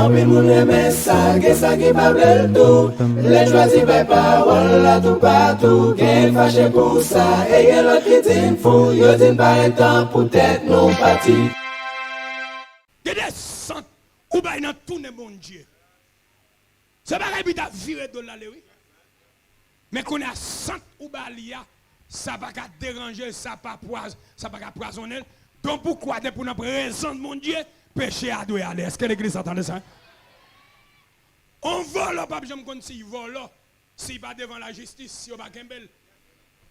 En pile moun reme sa, gen sa ki pa ble tout. Les choisi par parole là tout partout. Gen fâché pour ça, et gen l'autre qui din fou. Yo din pas un temps pour tête non parti. Il y a des centres où il y a tout le bon Dieu. C'est pas qu'il y a viré de là, oui. Mais qu'on a centre où il y a, ça va pas déranger, ça va pas poisonner. Donc pourquoi, pour notre raison de mon Dieu, péché a dû aller. Est-ce que l'église entend ça? On vole, pas besoin de s'il vole, s'il va devant la justice, si on va Kembel.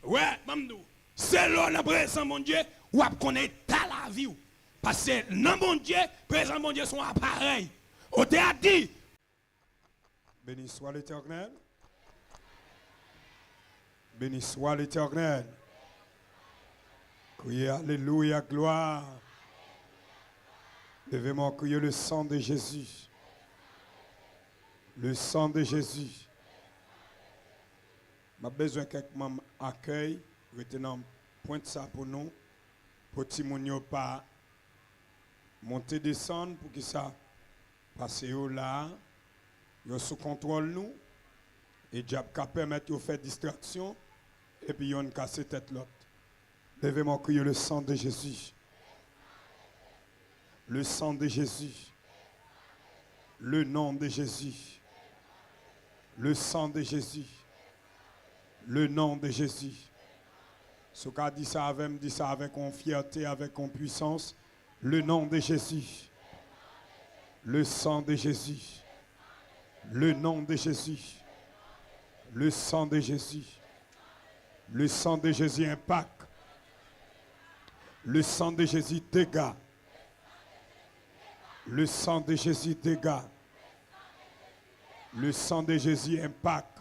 Ouais, mamdou. C'est là la présence mon Dieu, ou à connaître la vie. Parce que non mon Dieu, présent mon Dieu sont appareils. On t'a dit. Béni soit l'Éternel. Béni soit l'Éternel. Criez Alléluia, gloire. Levez-moi, criez le sang de Jésus. Le sang de Jésus. J'ai besoin que quelqu'un m'accueille. Retenant pointe ça pour nous. Pour que nous pas monter, descendre pour que ça passe là. Yo sous contrôle nous. Et diable qui permet de faire distraction. Et puis on casse tête l'autre. Levez-moi, criez le sang de Jésus. Le sang de Jésus. Le nom de Jésus. Le sang de Jésus. Le nom de Jésus. Ce qu'a dit ça avec fierté, avec puissance. Le nom de Jésus. Le sang de Jésus. Le nom de Jésus. Le sang de Jésus. Le sang de Jésus impacte. Le sang de Jésus dégage. Le sang de Jésus dégage. Le sang de Jésus impacte.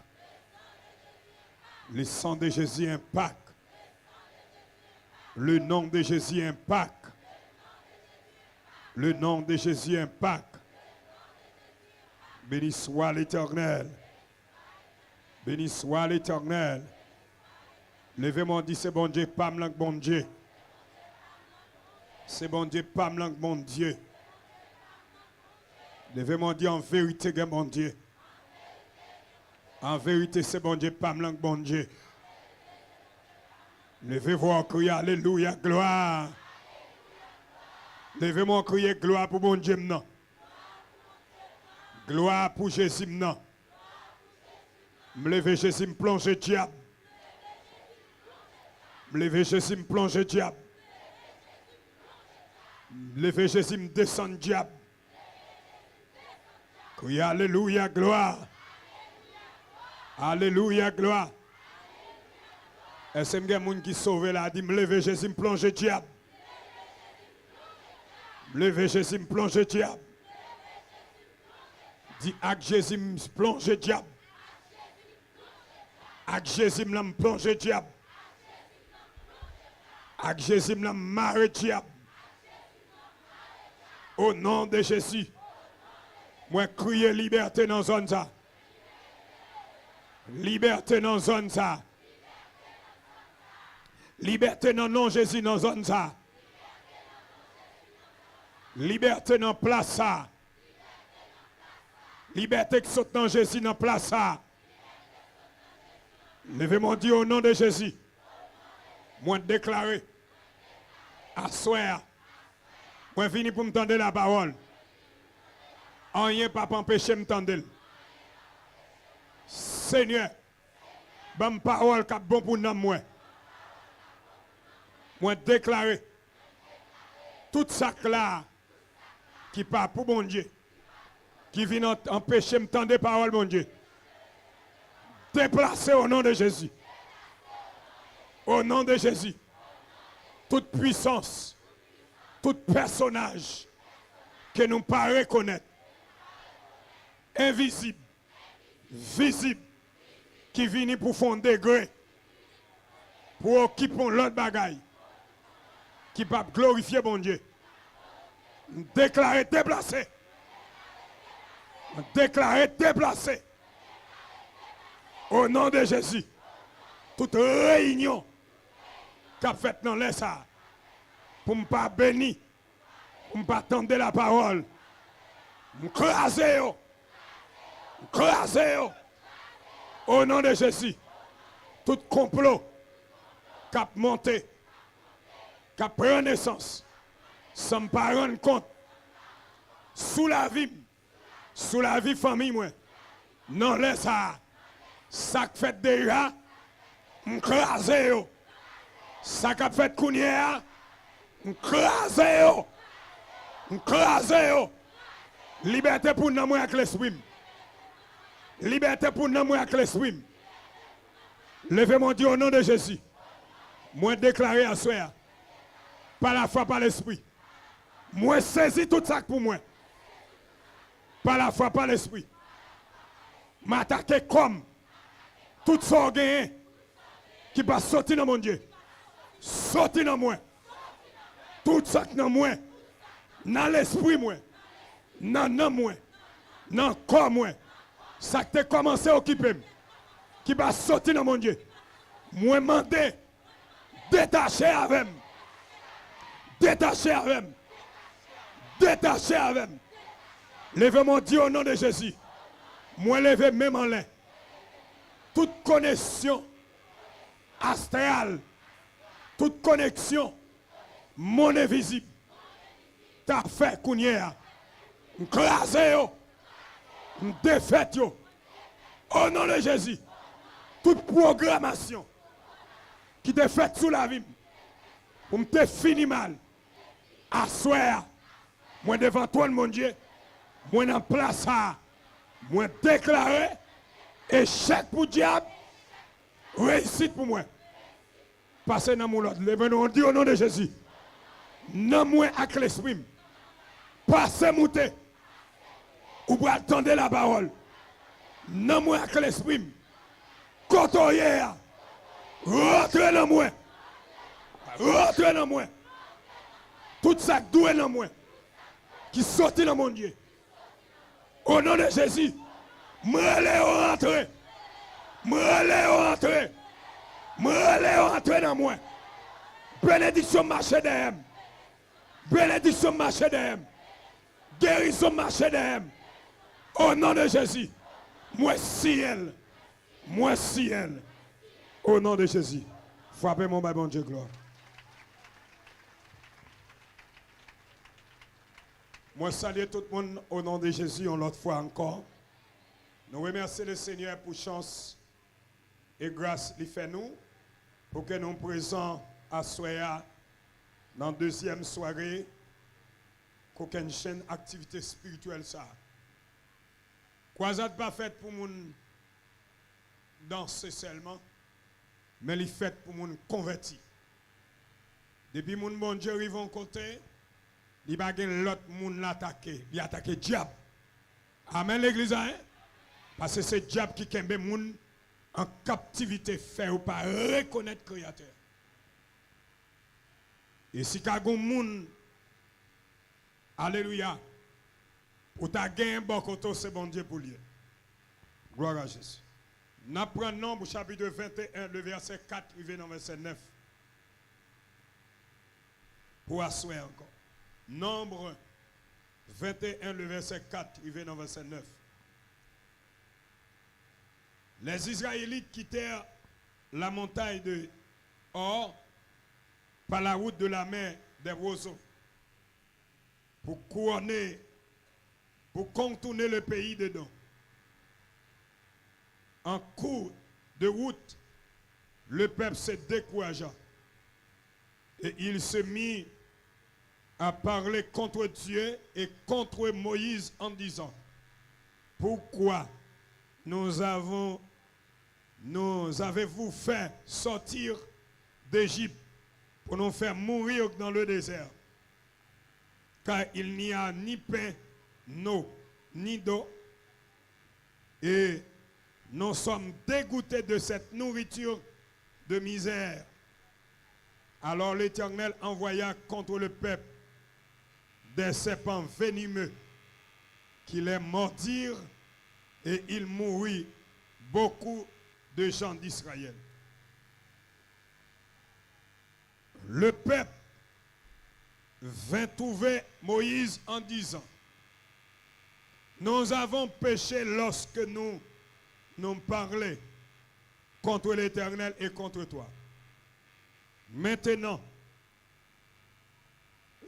Le sang de Jésus impacte. Le nom de Jésus impacte. Le nom de Jésus impacte. Béni soit l'Éternel. Béni soit l'Éternel. Levez-moi, dit c'est bon Dieu, pas me bon Dieu. C'est bon Dieu, pas me bon Dieu. Levez-moi, dit en vérité, bon Dieu. En vérité, c'est bon Dieu, pas me bon Dieu. Levez-vous, crier Alléluia, gloire. Levez-moi, crier gloire pour bon Dieu, non. Gloire pour Jésus, non. Me lever Jésus, me plonger diable. Me lever Jésus, me plonger diable. Me lever Jésus, me descendre diable. Crier Alléluia, gloire. Alléluia, gloire. Est-ce qu'il y a des gens qui sauvé là, dit me lever Jésus, me plonger diable. Me lever Jésus, me plonger diable. Dit avec Jésus, me plonger diable. Avec Jésus, me plonger diable. Avec Jésus, me marrer diable. Au nom de Jésus, moi crier liberté dans la zone ça. Liberté dans la zone ça. Liberté dans le nom de Jésus dans la zone ça. Liberté dans la place ça. Liberté qui saute dans Jésus dans la place ça. Levez-moi dit au nom de Jésus. Moi déclarer. À soir. Moi fini pour me tendre la parole. Rien pas empêcher me tendre. Seigneur. Bonne parole qui bon pour nous moi. Moi déclarer. Tout ça là qui part pour mon Dieu. Qui vient empêcher me tendre la parole mon Dieu. Déplacé au nom de Jésus. Au nom de Jésus. Toute puissance, tout personnage que nous ne pas reconnaître, invisible, visible, qui vient pour faire un degré, pour occuper l'autre bagaille, qui va glorifier mon Dieu. Déclarer déplacé. Déclarer déplacé. Au nom de Jésus, toute réunion qu'a fait dans les ça, pour ne pas bénir, pour ne pas tendre la parole, M'craser yo. M'craser yo. Au nom de Jésus. Tout complot cap monté, cap prend naissance, sans me pas rendre compte, sous la vie famille moi, non laisse ça fait déjà, m'craser yo, ça qu'a fait kounia, m'craser yo, m'craser yo, liberté pour nous avec l'esprit, liberté pour nous avec l'esprit. Levez mon Dieu au nom de Jésus. Moi déclaré à soi, par la foi, par l'esprit. Moi saisi tout ça pour moi. Par la foi, par l'esprit. M'attaquer comme tout ça qui va sortir dans mon Dieu. Sortir dans moi. Tout ça dans moi. Dans l'esprit moi. Dans moi. Dans le corps moi. Ça qui a commencé à occuper. Qui va sortir dans mon Dieu. Moi mandé. Détaché avec. Détaché avec. Détaché avec. Levez mon Dieu au nom de Jésus. Moi lever même en l'air. Toute connexion astrale. Toute connexion mon invisible. T'as fait kounia. M'craser yo. M'défaite yo. Au nom de Jésus. Toute programmation qui te fait sous la vie pour me te fini mal. À soir, moi devant toi, mon Dieu, moi en place ça, moi déclaré échec pour le diable, réussite pour moi. Passez dans mon ordre, levez-nous, dit au nom de Jésus. Non, moi avec l'esprit, passez monter, ou pour attendre la parole. Non, moi avec l'esprit. Kotoye, rentre dans moi. Rentre dans moi. Tout ça qui doit dans moi. Qui sortit dans mon Dieu. Au nom de Jésus. Me rentrer. Me rentrer. Me rentrer dans moi. Bénédiction marche derrière. Bénédiction marche derrière. Guérison marche derrière. Au nom de Jésus. Moi ciel. Moi ciel, au nom de Jésus, frappez mon bon Dieu gloire. Moi salue tout le monde au nom de Jésus, une autre fois encore. Nous remercions le Seigneur pour chance et grâce qu'il fait nous, pour que nous présents à Soya dans la deuxième soirée, qu'aucune chaîne activité spirituelle ça. Croisade pas faite pour mon danser seulement, mais il fait pour mon converti. Depuis mon bon Dieu arrive en côté, il va gagner l'autre monde l'attaquer, il attaque le diable. Amen l'église, hein? Parce que c'est le diable qui kembe moun en captivité fait ou pas reconnaître le créateur. Et si tu as un monde, alléluia, pour ta gagner un bon côté, c'est bon Dieu pour lui. Gloire à Jésus. Nous prenons Nombre chapitre 21, le verset 4, arrivé dans le verset 9. Pour asseoir encore. Nombre 21, le verset 4, arrivé dans le verset 9. Les Israélites quittèrent la montagne de Or par la route de la mer des roseaux pour couronner, pour contourner le pays dedans. En cours de route, le peuple se découragea et il se mit à parler contre Dieu et contre Moïse en disant: pourquoi nous avez-vous fait sortir d'Égypte pour nous faire mourir dans le désert? Car il n'y a ni pain, ni d'eau, et nous sommes dégoûtés de cette nourriture de misère. Alors l'Éternel envoya contre le peuple des serpents venimeux qui les mordirent, et il mourut beaucoup de gens d'Israël. Le peuple vint trouver Moïse en disant: Nous avons péché lorsque nous parlons contre l'Éternel et contre toi. Maintenant,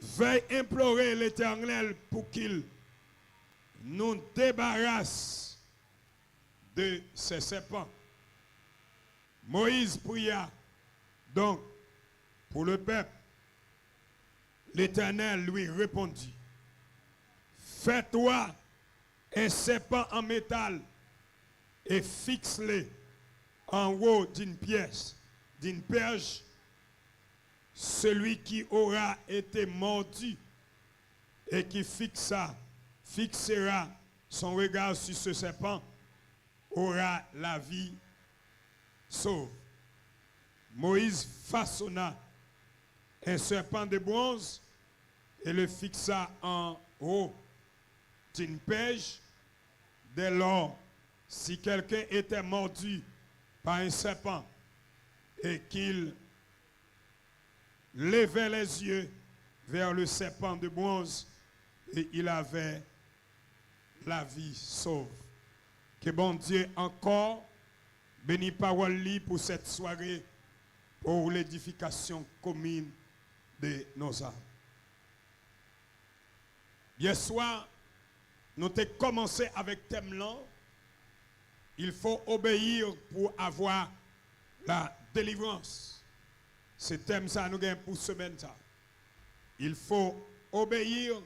veuille implorer l'Éternel pour qu'il nous débarrasse de ces serpents. Moïse pria donc pour le peuple. L'Éternel lui répondit, fais-toi un serpent en métal et fixe-le en haut d'une pièce, d'une perche. Celui qui aura été mordu et qui fixera son regard sur ce serpent aura la vie sauve. Moïse façonna un serpent de bronze et le fixa en haut d'une perche. Dès lors, si quelqu'un était mordu par un serpent et qu'il levait les yeux vers le serpent de bronze, et il avait la vie sauve. Que bon Dieu encore bénisse parole libre pour cette soirée, pour l'édification commune de nos âmes. Hier soir, nous avons commencé avec thème là. Il faut obéir pour avoir la délivrance. Ce thème ça nous gagne pour semaine ça. Il faut obéir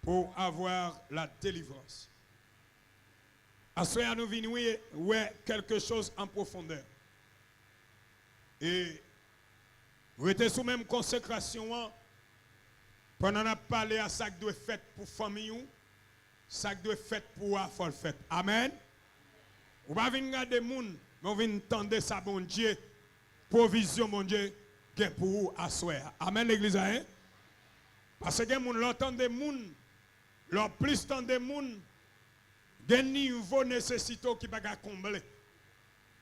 pour avoir la délivrance. À ce moment nous venons ouais quelque chose en profondeur. Et vous êtes sous même consécration pendant qu'on a parlé à ça qui doit être fait pour famille, ça qui doit être fait pour la folle fête. Amen. Vous ne pouvez pas regarder les gens, mais vous venez entendre ça, bon Dieu, provision, mon Dieu, qui est pour vous à soir. Amen, l'église. Hein? Parce que les gens, l'entendent des gens, leur plus tant des gens, des niveaux nécessiteux qui ne peuvent pas combler.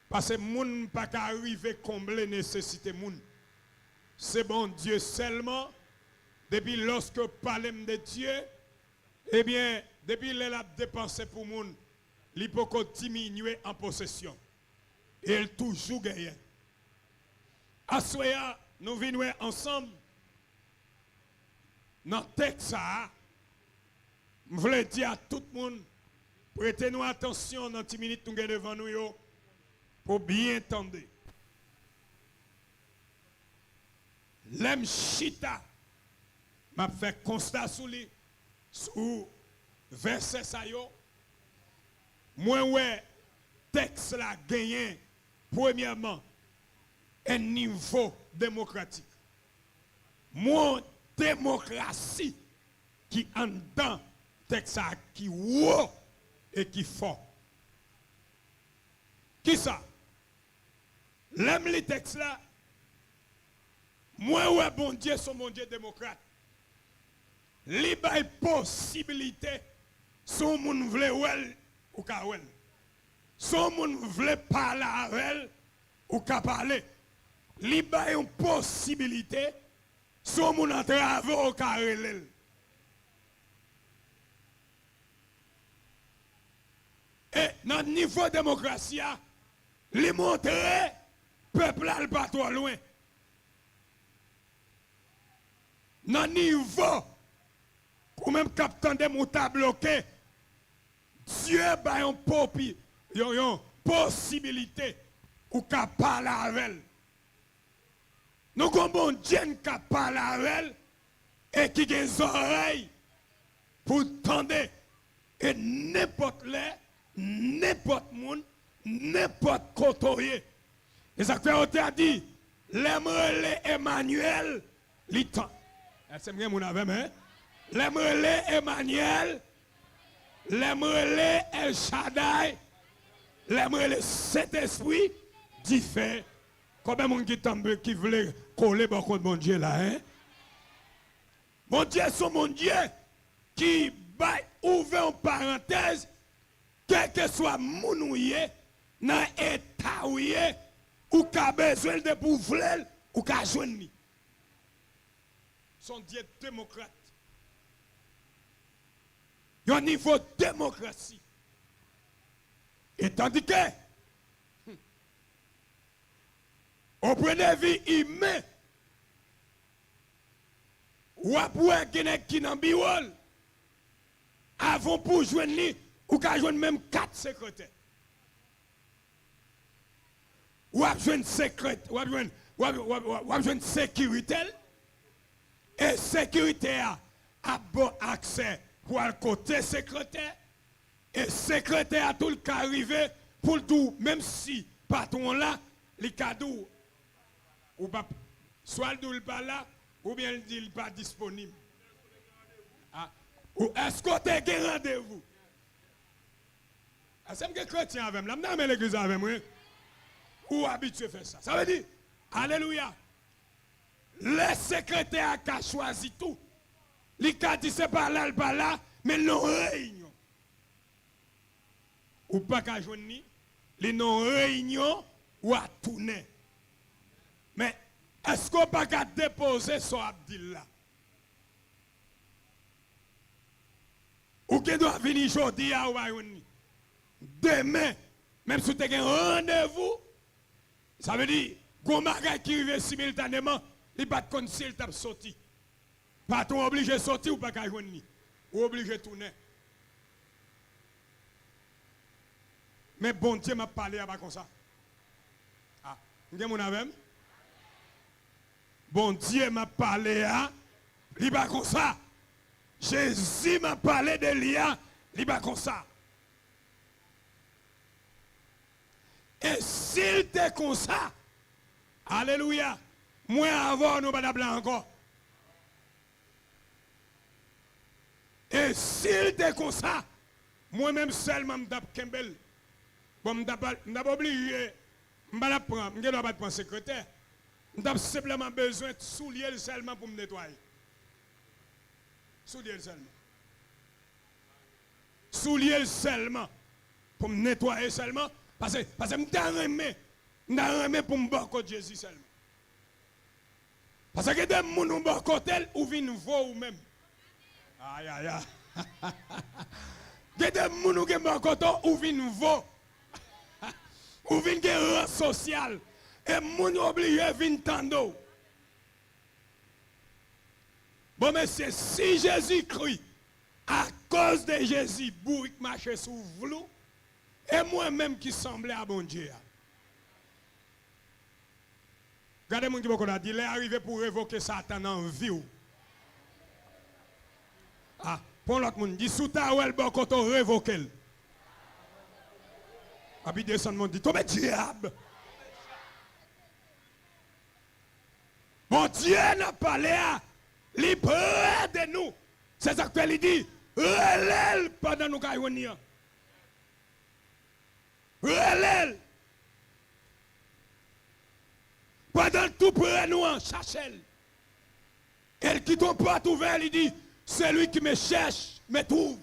Parce que les gens ne peuvent pas arriver à combler les nécessités. C'est bon Dieu seulement. Depuis lorsque vous parlez de Dieu, eh bien, depuis qu'il a dépensé pour les gens, il peut diminuer en possession. Et il toujours gagne. À ce moment, nous venons ensemble. Dans le texte, je voulais dire à tout le monde, prêtez-nous attention dans 10 minutes nous devant nous pour bien entendre. L'em chita m'a fait constat sur lui, sur verset ça yo. Moi ouais texte la gagné premièrement un niveau démocratique. Mon démocratie qui en dedans texte qui haut et qui fort. Qui ça? L'aime les textes là. Moi ouais bon Dieu son bon Dieu démocrate. Li bay possibilité son moun vle wel ou ka wel. Son moun vle parler avec ou ka parler. Li bay une possibilité son moun entrave ou ka relel. Et dans le niveau de démocratie, li montre peuple al pas trop loin. Dans le niveau ou même capitaine de mouta bloqué, Dieu a une possibilité ou qu'à parler avec elle. Nous avons bon Dieu qui parle avec elle et qui a des oreilles pour tendre. Et n'importe là, n'importe monde, n'importe côté. Et ça fait a dit, l'aimerait Emmanuel, l'itant. C'est bien mon avec hein? L'aimerait Emmanuel, l'aimerait El Shaddai, l'aimerait Saint-Esprit, diffère. Combien de gens qui voulaient coller contre mon Dieu là, hein? Mon Dieu, c'est mon Dieu qui va ouvrir une parenthèse, quel que soit mon ouïe, dans l'état ouïe, ou qu'a besoin de pouvoir, ou qu'a joindre. Son Dieu démocrate. un niveau de démocratie. Et tandis que, au point de vue humain, ou après qui dans biol, avant pour joindre lui, ou qu'à joindre même 4 secrétaires. Ou à joindre secrétaire, ou à joindre sécurité, et sécurité a bon accès pour le côté secrétaire, et secrétaire a tout le cas arrivé pour le tout, même si patron là, les cadeaux, ou pas, soit le pas là, ou bien il n'est pas disponible. Ah. Ou est-ce que tu as un rendez-vous? Est-ce que chrétien avec moi? Je suis l'église avec moi. Ou habitué à faire ça? Ça veut dire, alléluia. Le secrétaire a choisi tout. Il a dit c'est pas là, mais non réunion. Ou pas qu'à joindre, les non réunion ou à tourner. Mais est-ce qu'on pas qu'à déposer son Abdillah? Ou qui doit venir aujourd'hui à Ouayouni? Demain, même si tu as un rendez-vous, ça veut dire qu'on m'a qui arrive simultanément, il va te s'il t'a sorti. Patron obligé de sortir ou pas qu'à joindre, ou obligé de tourner. Mais bon Dieu m'a parlé à comme ça. Ah, vous avez mon avec? Bon Dieu m'a parlé à, il va comme ça. Jésus m'a parlé de l'IA, il va comme ça. Et s'il était comme ça, alléluia, moi avant nous pas blanc encore. Et s'il était comme ça, moi-même seulement m'dap Kembel. Bon, m'dap obligé, m'ba prendre, m'dois pas prendre secrétaire. M'dap simplement besoin de soulier seulement pour me nettoyer. Soulier seulement. Soulier seulement pour me nettoyer seulement. Parce que m'ta remet pour me battre contre Jésus seulement. Parce que des gens qui battent contre elle, ou viennent voir ou même. Aïe aïe aïe. Des gens qui battent contre elle, ou viennent voir. Ou viennent de rang social. Et les gens obligés viennent tendre. Bon, mais c'est si Jésus-Christ, à cause de Jésus, bourrique marché sous vlou, et moi-même qui semblais à bon Dieu. Regardez mon qui a dit, il est arrivé pour révoquer Satan en vie. Ah, pour l'autre monde, dit, sous ta ouel, bon, quand on révoque. Ah, puis descend mon dit, tombe diable. Mon Dieu n'a pas l'air, il près de nous. C'est ça qu'il dit, relève pendant nous caillons. Relève. Pendant tout près nous en cherchel. Elle qui ton porte ouvert, il dit, celui qui me cherche, me trouve.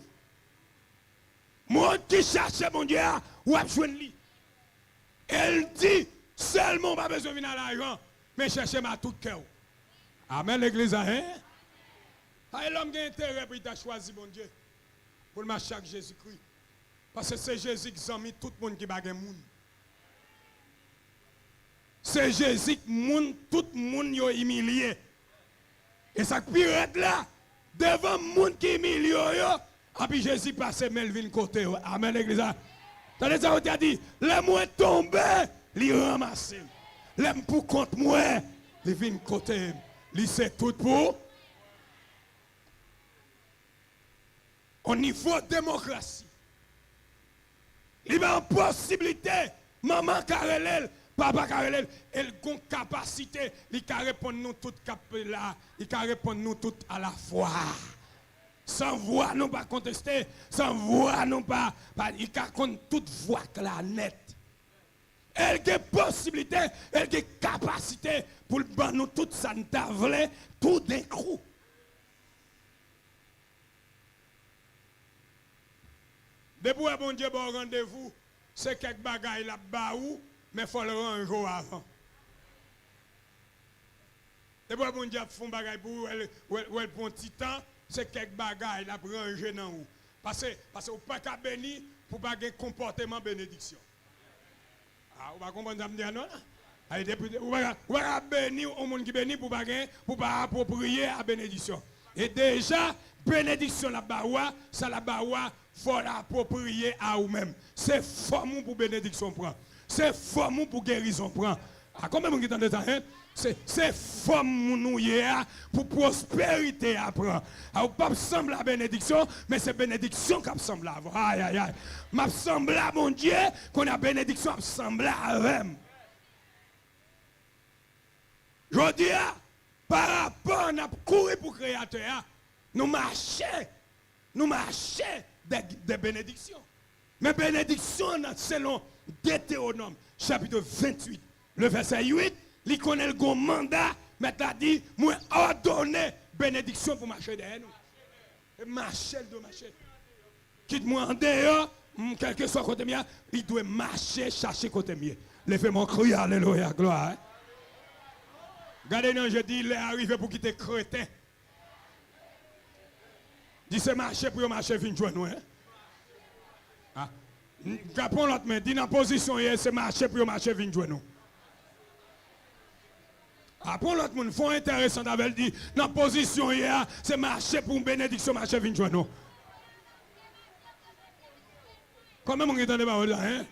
Moi qui cherche mon Dieu, ou a besoin de lui. Elle dit, seulement pas besoin de venir à l'argent, mais chercher ma tout cœur. Amen l'église, hein? L'homme a intérêt pour il choisi mon Dieu. Pour le marcher avec Jésus-Christ. Parce que c'est Jésus qui a mis tout le monde qui bague moun. C'est Jésus qui tout le monde est humilié. Et ça pirate là, devant le monde qui est humilié, et puis Jésus passe Melvin côté. Amen l'église. T'as ça, on t'a dit, les moins tombés, les ramasser. Les pour contre moi, les vins côté. Les c'est tout pour. Au niveau démocratie. Il y a une possibilité, maman Karelel, papa Karelel, elle a une capacité, il peut répondre nous toutes là, il peut répondre nous toutes à la fois. Sans voix, non pas contester, sans voix, non pas, il peut répondre toute voix là net. Elle a une possibilité, elle a une capacité pour nous toutes ça nous tout d'un coup. Depuis que bon Dieu bon rendez-vous, c'est quelques bagailles là-bas, mais il faut le rendre un jour avant. Depuis que bon Dieu fait un bagaille pour elle prend un petit temps, c'est quelques bagailles là pour ranger dans où. Parce que vous ne pouvez pas bénir pour pas avoir comportement bénédiction. Ah, vous ne comprenez pas non? Vous ne pouvez pas bénir au monde qui bénit pour pas approprier à bénédiction. Et déjà, bénédiction la bawa, ça la bawa, faut l'approprier à vous-même. C'est forme pour bénédiction prend. C'est forme pour guérison prend. Ah, combien vous entendez ça? Hein? C'est forme nous pour prospérité apprend. Ah, pas semble la bénédiction, mais c'est bénédiction qui semble avoir. Aïe aïe aïe. M'a semble à mon Dieu qu'on a bénédiction semble avec. Je dis, par rapport à notre courir pour le Créateur, nous marchons des bénédictions. Mais bénédictions, selon Deutéronome, chapitre 28, le verset 8, il connaît le grand mandat, mais il a dit, moi, ordonner bénédiction pour marcher derrière nous. Marcher, il doit marcher. Quitte-moi en dehors, quel que soit côté mien, il doit marcher, chercher côté mien. Levez mon cri, alléluia, gloire. Regardez, non, je dis, il est arrivé pour quitter crétin. Dis, c'est marcher pour marcher, venir joindre nous. Ah. Capon l'autre main, dis dans la position, c'est marcher pour marcher, venir joindre nous. Après l'autre monde, font intéressant avec dit, dans la position, c'est marcher pour une bénédiction, marcher, venir joindre nous. Comment on entend pas là, hein?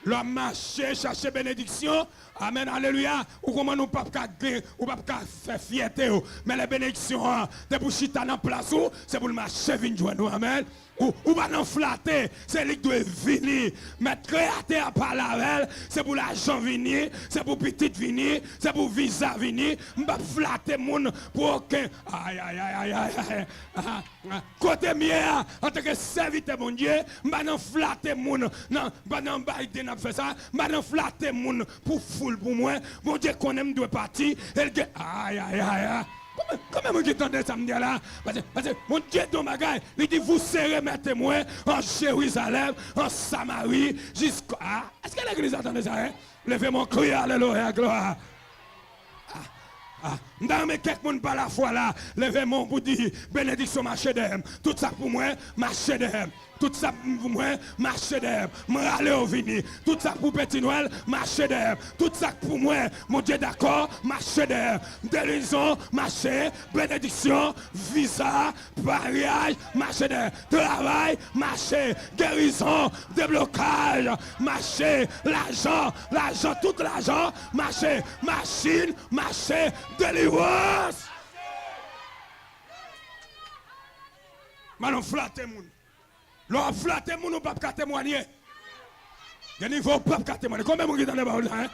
L'homme marcher, chercher bénédiction. Amen, alléluia. Ou comment nous pas faire fierté. Mais la bénédiction, c'est pour chita dans place, c'est pour le marcher venir joindre nous. Amen. Ou pas nous flatter, c'est lui qui doit venir. Mais créateur par la c'est pour l'argent venir, c'est pour petite venir, c'est pour visa venir. Je ne vais pas flatter moun pour aucun. Aïe, aïe, aïe, aïe, aïe. Côté mien, en tant que serviteur, mon Dieu, je ne vais pas flatter moun. Non, je ne vais pas faire ça. Je ne vais pas flatter moun pour foule pour moi. Mon Dieu, qu'on aime doit partir. Aïe, aïe, aïe. Comment vous entendez ça me dire là? Parce que mon Dieu de bagaille, il dit vous serez mes témoins en Jérusalem, en Samarie, jusqu'à. Ah, est-ce que l'église attendait ça? Hein? Levez mon cri, alléluia, gloire. Dans mes quelques monde par la foi là, levez mon pour dire bénédiction marché d'eux. Tout ça pour moi, marché d'eux. Tout ça pour moi, marché d'eux. M'aller au vini. Tout ça pour Petit Noël, marché d'eux. Tout ça pour moi, mon Dieu d'accord, marché d'eux. Délison, marché, bénédiction, visa, mariage, marché d'eux. Travail, marché, guérison, déblocage, marché, l'argent, tout l'argent, marché, machine, marché, délivrance. Maintenant, flatter moun. L'on flatter moun, on ne peut pas témoigner. Il y a un niveau, on ne peut pas témoigner. Combien de gens dans le hein?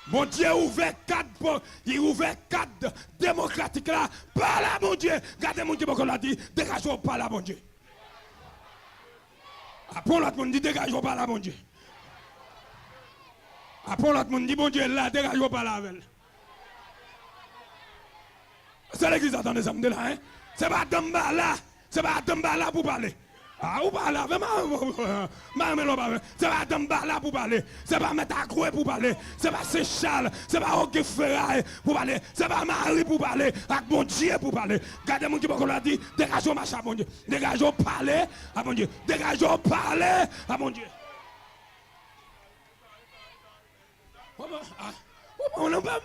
Mon Dieu ouvert cadre, il ouvert cadre démocratique là. Pas là, mon Dieu. Regardez mon Dieu, comme on l'a dit, dégageons pas là, mon Dieu. Après, l'autre monde dit, dégageons pas là, mon Dieu. Après, l'autre monde dit, mon Dieu, là, dégageons pas là, avec. C'est l'église attendez ça me dit là, hein? C'est pas Damba là, c'est pas Damba là pour parler. Ah, ou pas là, vraiment, c'est pas Damba là pour parler, c'est pas Metagroué pour parler, c'est pas Séchal, c'est pas Roque Ferraille pour parler, c'est pas Marie pour parler, avec mon Dieu pour parler. Regardez mon Dieu, comme on l'a dit, dégageons machin à mon Dieu, dégageons parler à mon Dieu, dégageons parler à mon Dieu. On n'a pas.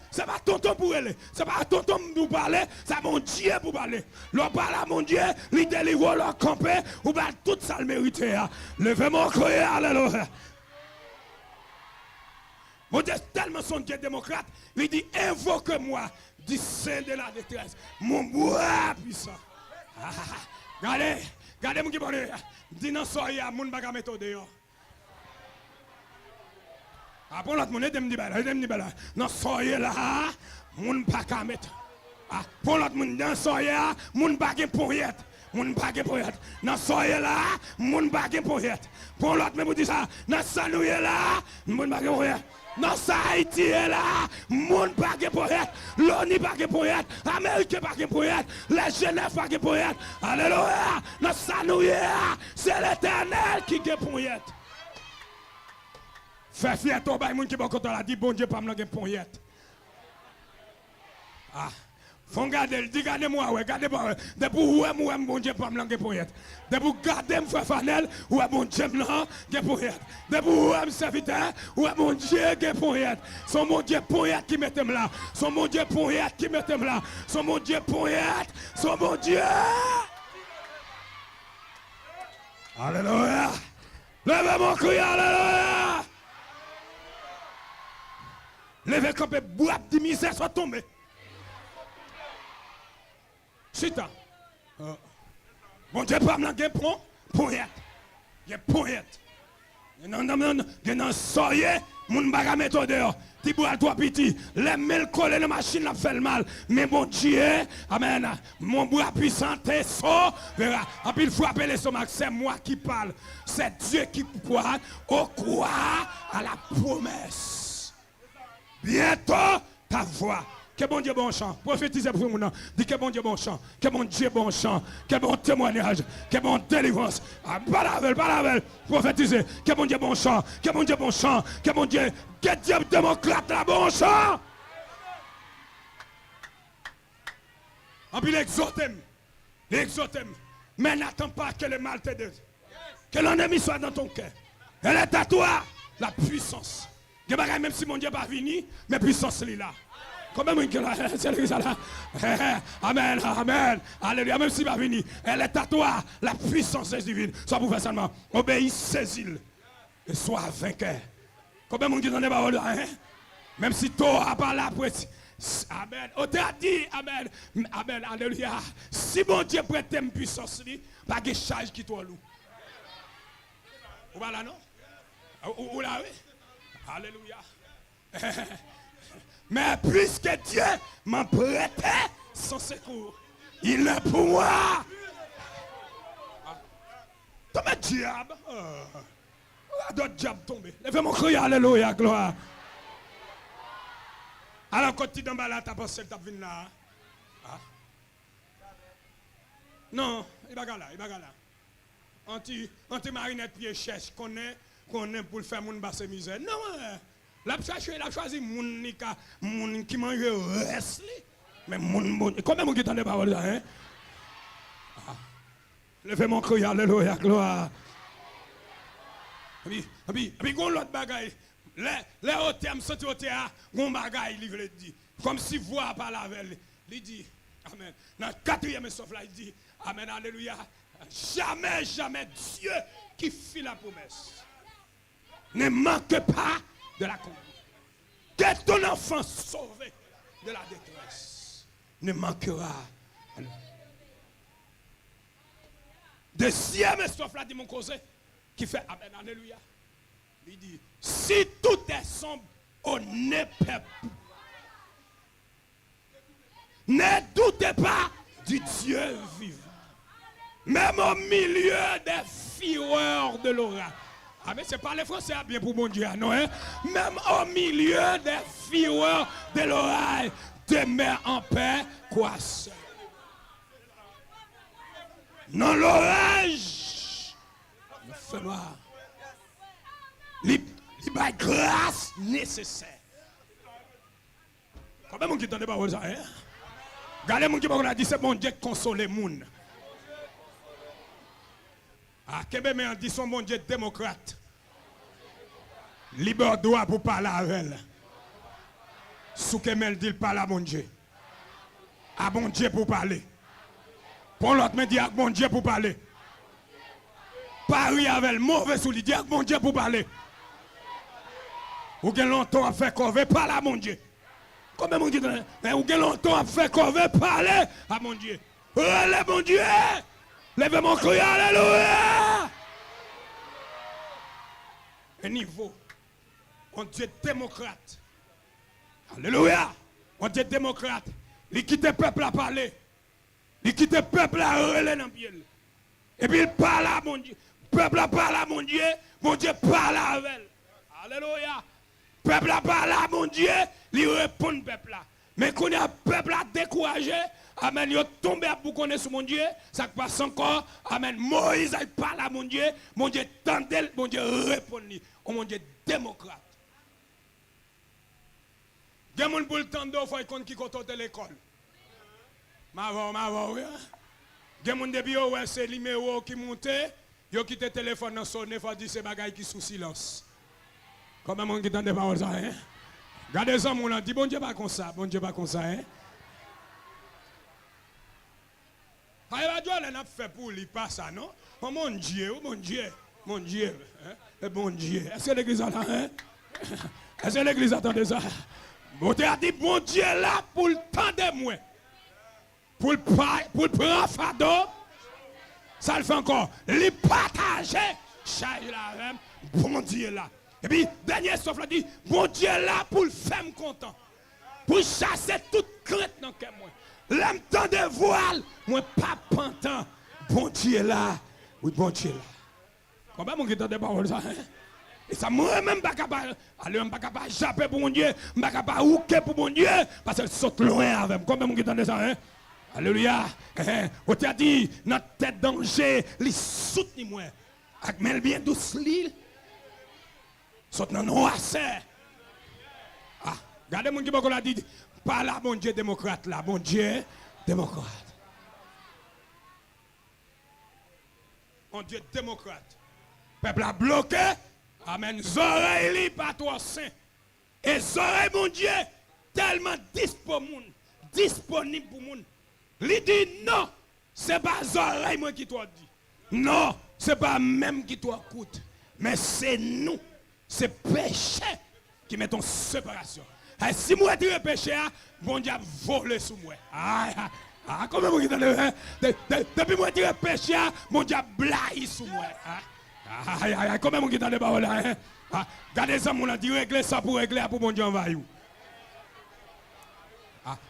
C'est pas tonton pour elle, c'est pas tonton pour parler, c'est mon Dieu pour parler. L'on parle à mon Dieu, il délivre leur campé, ou bien tout ça le mérite. Levez mon cri, alléluia. Mon Dieu, tellement son Dieu démocrate, il dit invoque-moi du sein de la détresse, mon bois puissant. Regardez mon qui parle, dis non, soyez à mon baga méthode dehors. Après l'autre monde, il me dit, non, soyez là, moun pas qu'à mettre. Pour l'autre monde, non, soyez là, moun pas qu'à poyette. Moun pas qu'à poyette. Non, soyez là, moun pas qu'à poyette. Pour l'autre, me dit ça, non, sanouye là, moun pas qu'à poyette. Non, ça Haïti est là, moun pas qu'à poyette. L'ONU pas qu'à poyette. Amérique pas qu'à poyette. Les Genève pas qu'à poyette. Alléluia. Non, sanouye, c'est l'Éternel qui qu'à poyette. Fais fier ton bail, moun qui bon quand on a dit bon Dieu pas me langue poignette. Faut garder, dis gardez-moi, ouais, gardez-moi. Depuis où est mon Dieu pas me langue pour être. Depuis garder mon frère Fanel, où est mon Dieu là, pour être. Depuis où est mon serviteur, où est mon Dieu pour être. Son mon Dieu pour être qui mette là. Son mon Dieu pour être qui mette là. Son mon Dieu pour être. Son mon Dieu. Alléluia. Levez mon cri, alléluia. Levez quand même boire de misère soit tombé. Chita. Bon Dieu, pas me languer pour poète. Il est poète. Non, non, non, non, soyez, mon baga méthode dehors. Ti bois toi petit, les mêles coller la machine la fait le mal. Mais mon Dieu, amen. Mon bois puissant est so, verra. En pile frapper l'estomac, c'est moi qui parle. C'est Dieu qui croit au quoi à la promesse. Bientôt ta voix. Que bon Dieu bon chant. Prophétisez pour nous. Dis que bon Dieu bon chant. Que bon Dieu bon chant. Que bon témoignage. Que bon délivrance. Pas la veille. Prophétisez. Que bon Dieu bon chant. Que bon Dieu bon chant. Que bon Dieu. Que Dieu démocrate la bon chant. En puis l'exhortem. Mais n'attends pas que le mal te donne. Que l'ennemi soit dans ton cœur. Elle est à toi la puissance. Même si mon Dieu n'est pas venu, mais puissance est là. Combien de gens c'est l'église là? Amen, amen. Alléluia. Même si va venir, elle est à toi, la puissance divine. Soit pour faire seulement. Obéis, saisis-le. Et sois vainqueur. Combien de gens qui n'ont pas parlé? Même si toi n'a pas la presse. Amen. On t'a dit, amen. Amen, alléluia. Si mon Dieu prête une puissance, pas de charge qui toi lourd. Ou pas là, non? Ou là, oui? Alléluia. Mais puisque Dieu m'a prêté son secours, il est pour moi. Tombe diable. D'autres diables tombés. Levez mon cri, alléluia, gloire. Alors quand tu es dans la tu as pensé que tu as venu là. Non, il va là. Anti-marinette pied cherche, qu'on est pour le faire mon basse misère. Non, la choisi moun qui mange reste. Mais moun combien moun qui t'en parole là hein? Levez mon cri alléluia gloire. Puis gon l'autre bagaille. Les hôtels sorti au théâtre, gon bagaille il veut dire comme si voix par la veille. Il dit amen. Dans le quatrième sauf là il dit amen alléluia. Jamais Dieu qui fit la promesse ne manque pas de la conduite. Que ton enfant sauvé de la détresse ne manquera. Deuxième sauf là dit mon cousin qui fait amen alléluia. Il dit si tout est sombre, on ne peut pas. Ne doutez pas du Dieu vivant. Même au milieu des fureurs de l'orage. Ah mais c'est pas les Français bien pour mon Dieu, non hein? Même au milieu des fureurs de l'orage, demeure en paix, quoi seul. Dans l'orage, le feu noir. Il y a grâce nécessaire. Combien de gens qui t'en pas ça, hein? Regardez mon qui m'a dit c'est bon Dieu qui console les gens. Ah, Kébé m'a dit son bon Dieu démocrate. Libre droit pour parler avec elle. Sous Kemel dit parle à mon Dieu. À bon Dieu pour parler. Pour l'autre me dit à bon Dieu pour parler. Paris avec le mauvais sous lui dit à bon Dieu pour parler. Ou gen longtemps à faire corvée parler à mon Dieu. Combien mon Dieu ou gen longtemps à faire corvée parler à mon Dieu. Allez mon Dieu. Levez mon cri, alléluia! Un niveau, on Dieu démocrate. Alléluia! On Dieu démocrate. Il quitte le peuple à parler. Il quitte le peuple à relayer dans le pied. Et puis il parle à mon Dieu. Le peuple parle à mon Dieu parle avec elle. Alléluia! Le peuple parle à mon Dieu, il répond au peuple là. Mais quand le peuple a découragé, amen, il est tombé pour connaître sur mon Dieu, ça passe encore, amen, Moïse il parle à mon Dieu tendait, mon Dieu répond, oh mon Dieu démocrate. Il y a des gens pour le temps il faut qu'on qui côté l'école. oui. Il y a des gens depuis ouais, c'est le numéro qui monte, ils quittent le téléphone dans sonne, il faut dire c'est bagaille qui sous silence. Comment on qui t'entend pas ça, hein? Regardez ça, mon dit bon Dieu pas comme ça, bon Dieu pas comme ça, hein? Dieu, on a fait pour lui, pas ça, non? Oh mon Dieu, mon Dieu, mon Dieu, hein? Bon Dieu. Est-ce que l'église attend, hein? Est-ce que l'église attend ça? Bon Dieu a dit, bon Dieu là pour le temps de moi. Pour le prendre fardeau, ça le fait encore. Les partager, charge là, bon Dieu là. Et puis, dernier sauf là dit, bon Dieu là pour le faire content. Pour chasser toute crainte dans le moi. L'aime temps de voile, moi pas pantant. Bon Dieu là, oui, bon Dieu là. Comment mon qui t'a des paroles ça, hein? Et ça, moi-même, je ne suis pas capable de japper pour mon Dieu, je ne suis pas capable de hooker pour mon Dieu, parce qu'elle saute loin avec moi. Comment mon qui t'a ça, hein? Alléluia. On t'a dit, notre tête danger, les soutenir moi. Avec mes bien douce l'île. Saute dans nos assez. Ah, regardez mon qui a dit, pas là, mon Dieu démocrate, là, mon Dieu démocrate. Mon Dieu démocrate. Peuple a bloqué. Amen. Oreilles pas toi saint. Et oreilles, mon Dieu, tellement disponible pour moun. Il dit non, c'est pas oreilles moi qui toi dit. Non, c'est pas même qui toi coûte. Mais c'est nous. C'est péché qui met en séparation. Et si moi je péché, bon Dieu a volé sous moi. Comment vous dites, depuis moi je péché, bon Dieu a blahi sous moi. Comment vous dites, regardez ça, mon dit régler ça pour régler, pour bon Dieu envahir.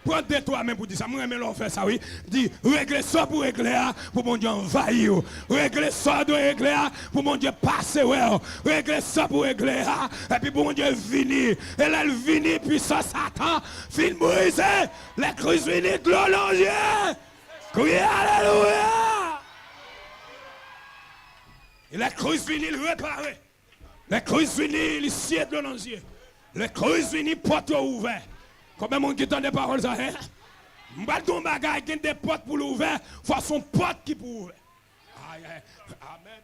Prends toi-même pour dire ça. Moi, je faire ça, oui. Dis, régler ça pour régler, pour mon Dieu envahir. Régler ça de régler, pour mon Dieu passer, ouais. Régler ça pour régler, et puis pour mon Dieu venir. Et là, il vient, puis ça, Satan, fin brisé. Les crues viennent, glorieux. Criez alléluia. Et les crues viennent, réparer. Les crues viennent, les sièges de l'angier. Les crues viennent, porte ouverte. Combien de monde qui entend des paroles ça, hein? M'bal ton bagay qui des portes pour l'ouvrir, façon porte qui pour ouvrir. Amen,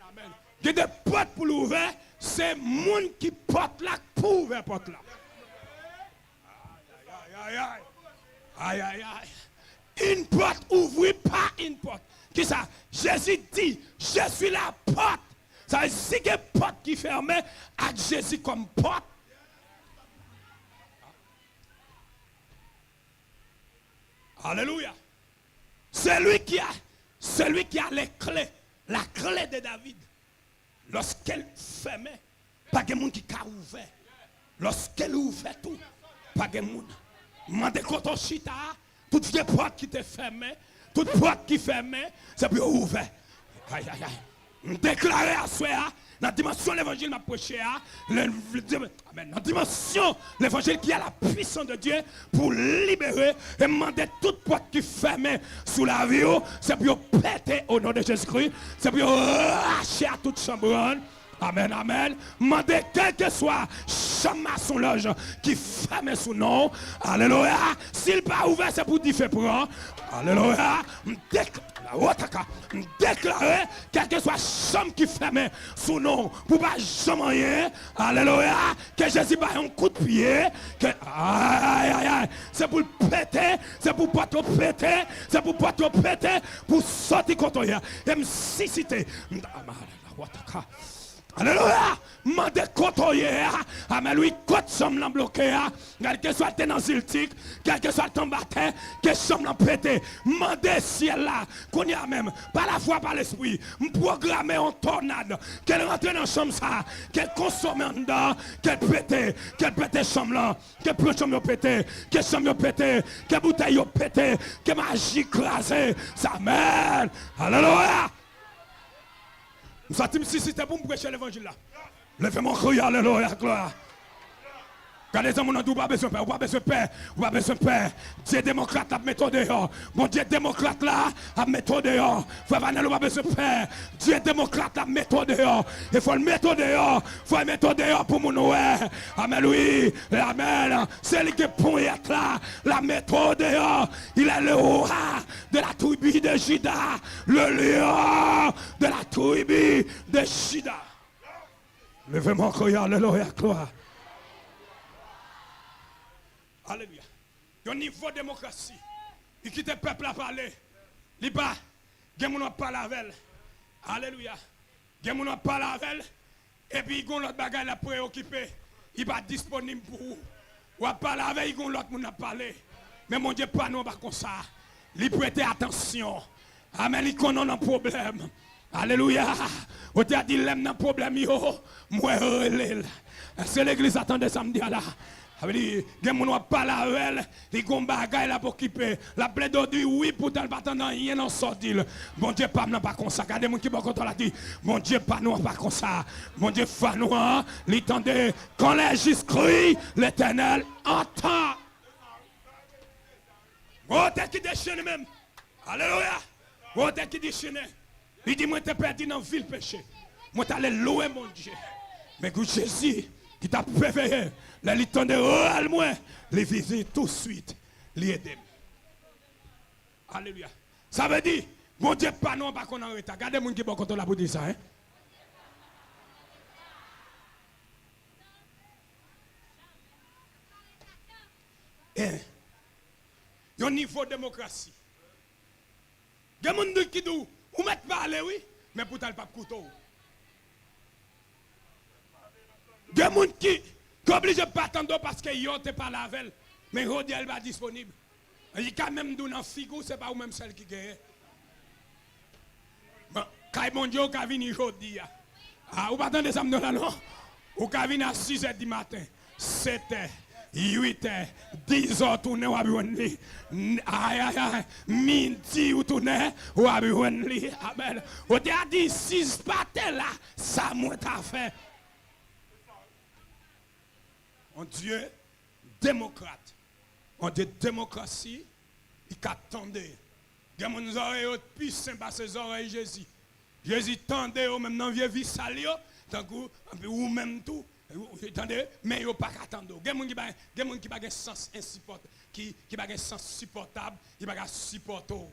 amen. Qui des portes pour l'ouvrir, c'est monde qui porte là pour ouvrir porte là. Aïe. Une porte ouvre pas une porte. Qui ça? Jésus dit, je suis la porte. Ça veut dire si il y a une porte qui ferme, avec Jésus comme porte. Alléluia. Celui qui a les clés, la clé de David. Lorsqu'elle fermait, pas de monde qui a ouvert. Lorsqu'elle ouvert tout, pas de monde. Mande koto chita, toute vieille porte qui te fermée, toute porte qui fermée, c'est pour ouvert. Aïe. Déclarer à soi, dans la dimension de l'évangile m'a prêché, dans la dimension de l'évangile qui a la puissance de Dieu pour libérer et demander toute porte qui ferme sous la vie, c'est pour péter au nom de Jésus-Christ, c'est pour arracher à toute chambre. Amen, amen. Mandez quel que soit chambre son loge qui ferme sous nom. Alléluia. S'il pas ouvert, c'est pour dire fait prendre. Alléluia. Déclarer quel que soit chambre qui ferme sous nom pour pas jamais rien. Alléluia. Que Jésus va un coup de pied. Que aïe. C'est pour péter. C'est pour pas trop péter. C'est pour pas trop péter. Pour sortir contre lui. Et me susciter. Alléluia! Mande kotoye, amen lui, côte somme bloqué, quel que soit le dans ziltique, quel que soit le temps bataille, que somme pété, mande ciel là, qu'on y a même, par la foi, par l'esprit, programmer en tornade, qu'elle rentre dans la chambre ça, qu'elle consomme en dedans, qu'elle pète chambre là, qu'elle peut chambre pété, qu'elle chambre pété, qu'elle bouteille pété, qu'elle magie écrasée, ça mène, alléluia! Ça si c'était pour me prêcher l'évangile là. Levez mon cri, alléluia, gloire. Regardez ça, mon nom, pas besoin de paix, pas besoin de paix, pas besoin de paix. Dieu démocrate a mis dehors. Mon Dieu démocrate là a mis dehors. Frère Vanel, pas besoin de paix. Dieu démocrate a mis dehors. Il faut le mettre dehors. Il faut le mettre dehors pour mon ouais. Amen, oui. Amen. C'est lui qui est là. La mettre dehors. Il est le roi de la tribu de Juda. Le lion de la tribu de Juda. Levez-moi, croyez, alléluia, gloire. Alléluia. Au niveau de démocratie, il quitte le peuple à parler. Il pas, il n'y a pas la velle. Alléluia. Il n'y a pas la velle. Et puis il y a l'autre bagaille à préoccuper. Il n'est pas disponible pour vous. Ou à parler avec, il y a l'autre monde à parler. Mais mon Dieu, pas nous, pas comme ça. Il prête attention. Amen, il connaît un problème. Alléluia. On t'a dit, l'aime un problème, moi, c'est l'église attendait samedi là. Il y a des pas la velle, il y a des bagailles pour occuper. La plaide dit oui, pourtant, pas attendre rien en sortir. Mon Dieu, pas nous pas comme ça. Regardez mon qui va contre la dit. Mon Dieu, pas nous pas comme ça. Mon Dieu, pas nous, l'étendez. Quand les justes crient, l'Éternel entend. Oh, t'es qui déchaîne même. Alléluia. Oh, t'es qui déchaîne. Il dit, moi, t'es perdu dans la ville péché. Moi, t'es allé louer mon Dieu. Mais que Jésus, qui t'a préveillé, les temps de royal moins, les visite tout de suite, les aider. Alléluia. Ça veut dire, mon Dieu, pas non, pas qu'on en retard. Regardez mon qui va contre la pour dire ça, hein. Au niveau de démocratie, il y a des gens qui disent, vous mettez parler, oui, mais pourtant, le pas couteau. Il y a des gens qui sont obligés de pas attendre parce qu'ils n'ont pas la veille, mais ils n'est pas disponible. Il y a quand même dans la figure, ce n'est pas vous même celle qui gagne. Quand mon Dieu, vous avez venu aujourd'hui, vous ne attendez ça, non? Vous avez venu à 6h du matin, 7h. 8h, 10h, tourner ou abonner. Midi ou tourner ou abonner. Amen. On a dit 6 pattes là, ça m'a fait. On Dieu démocrate. On dit démocratie, il attendait. Il y a mon oreille plus simple à ses oreilles Jésus. Jésus tendait au même dans vieux vie salio, tant que ou même tout. Attendez, mais il n'y a pas qu'attendre. Il y a des gens qui n'ont pas de sens insupportable, qui n'ont pas de sens supportable, qui n'ont pas de supportable.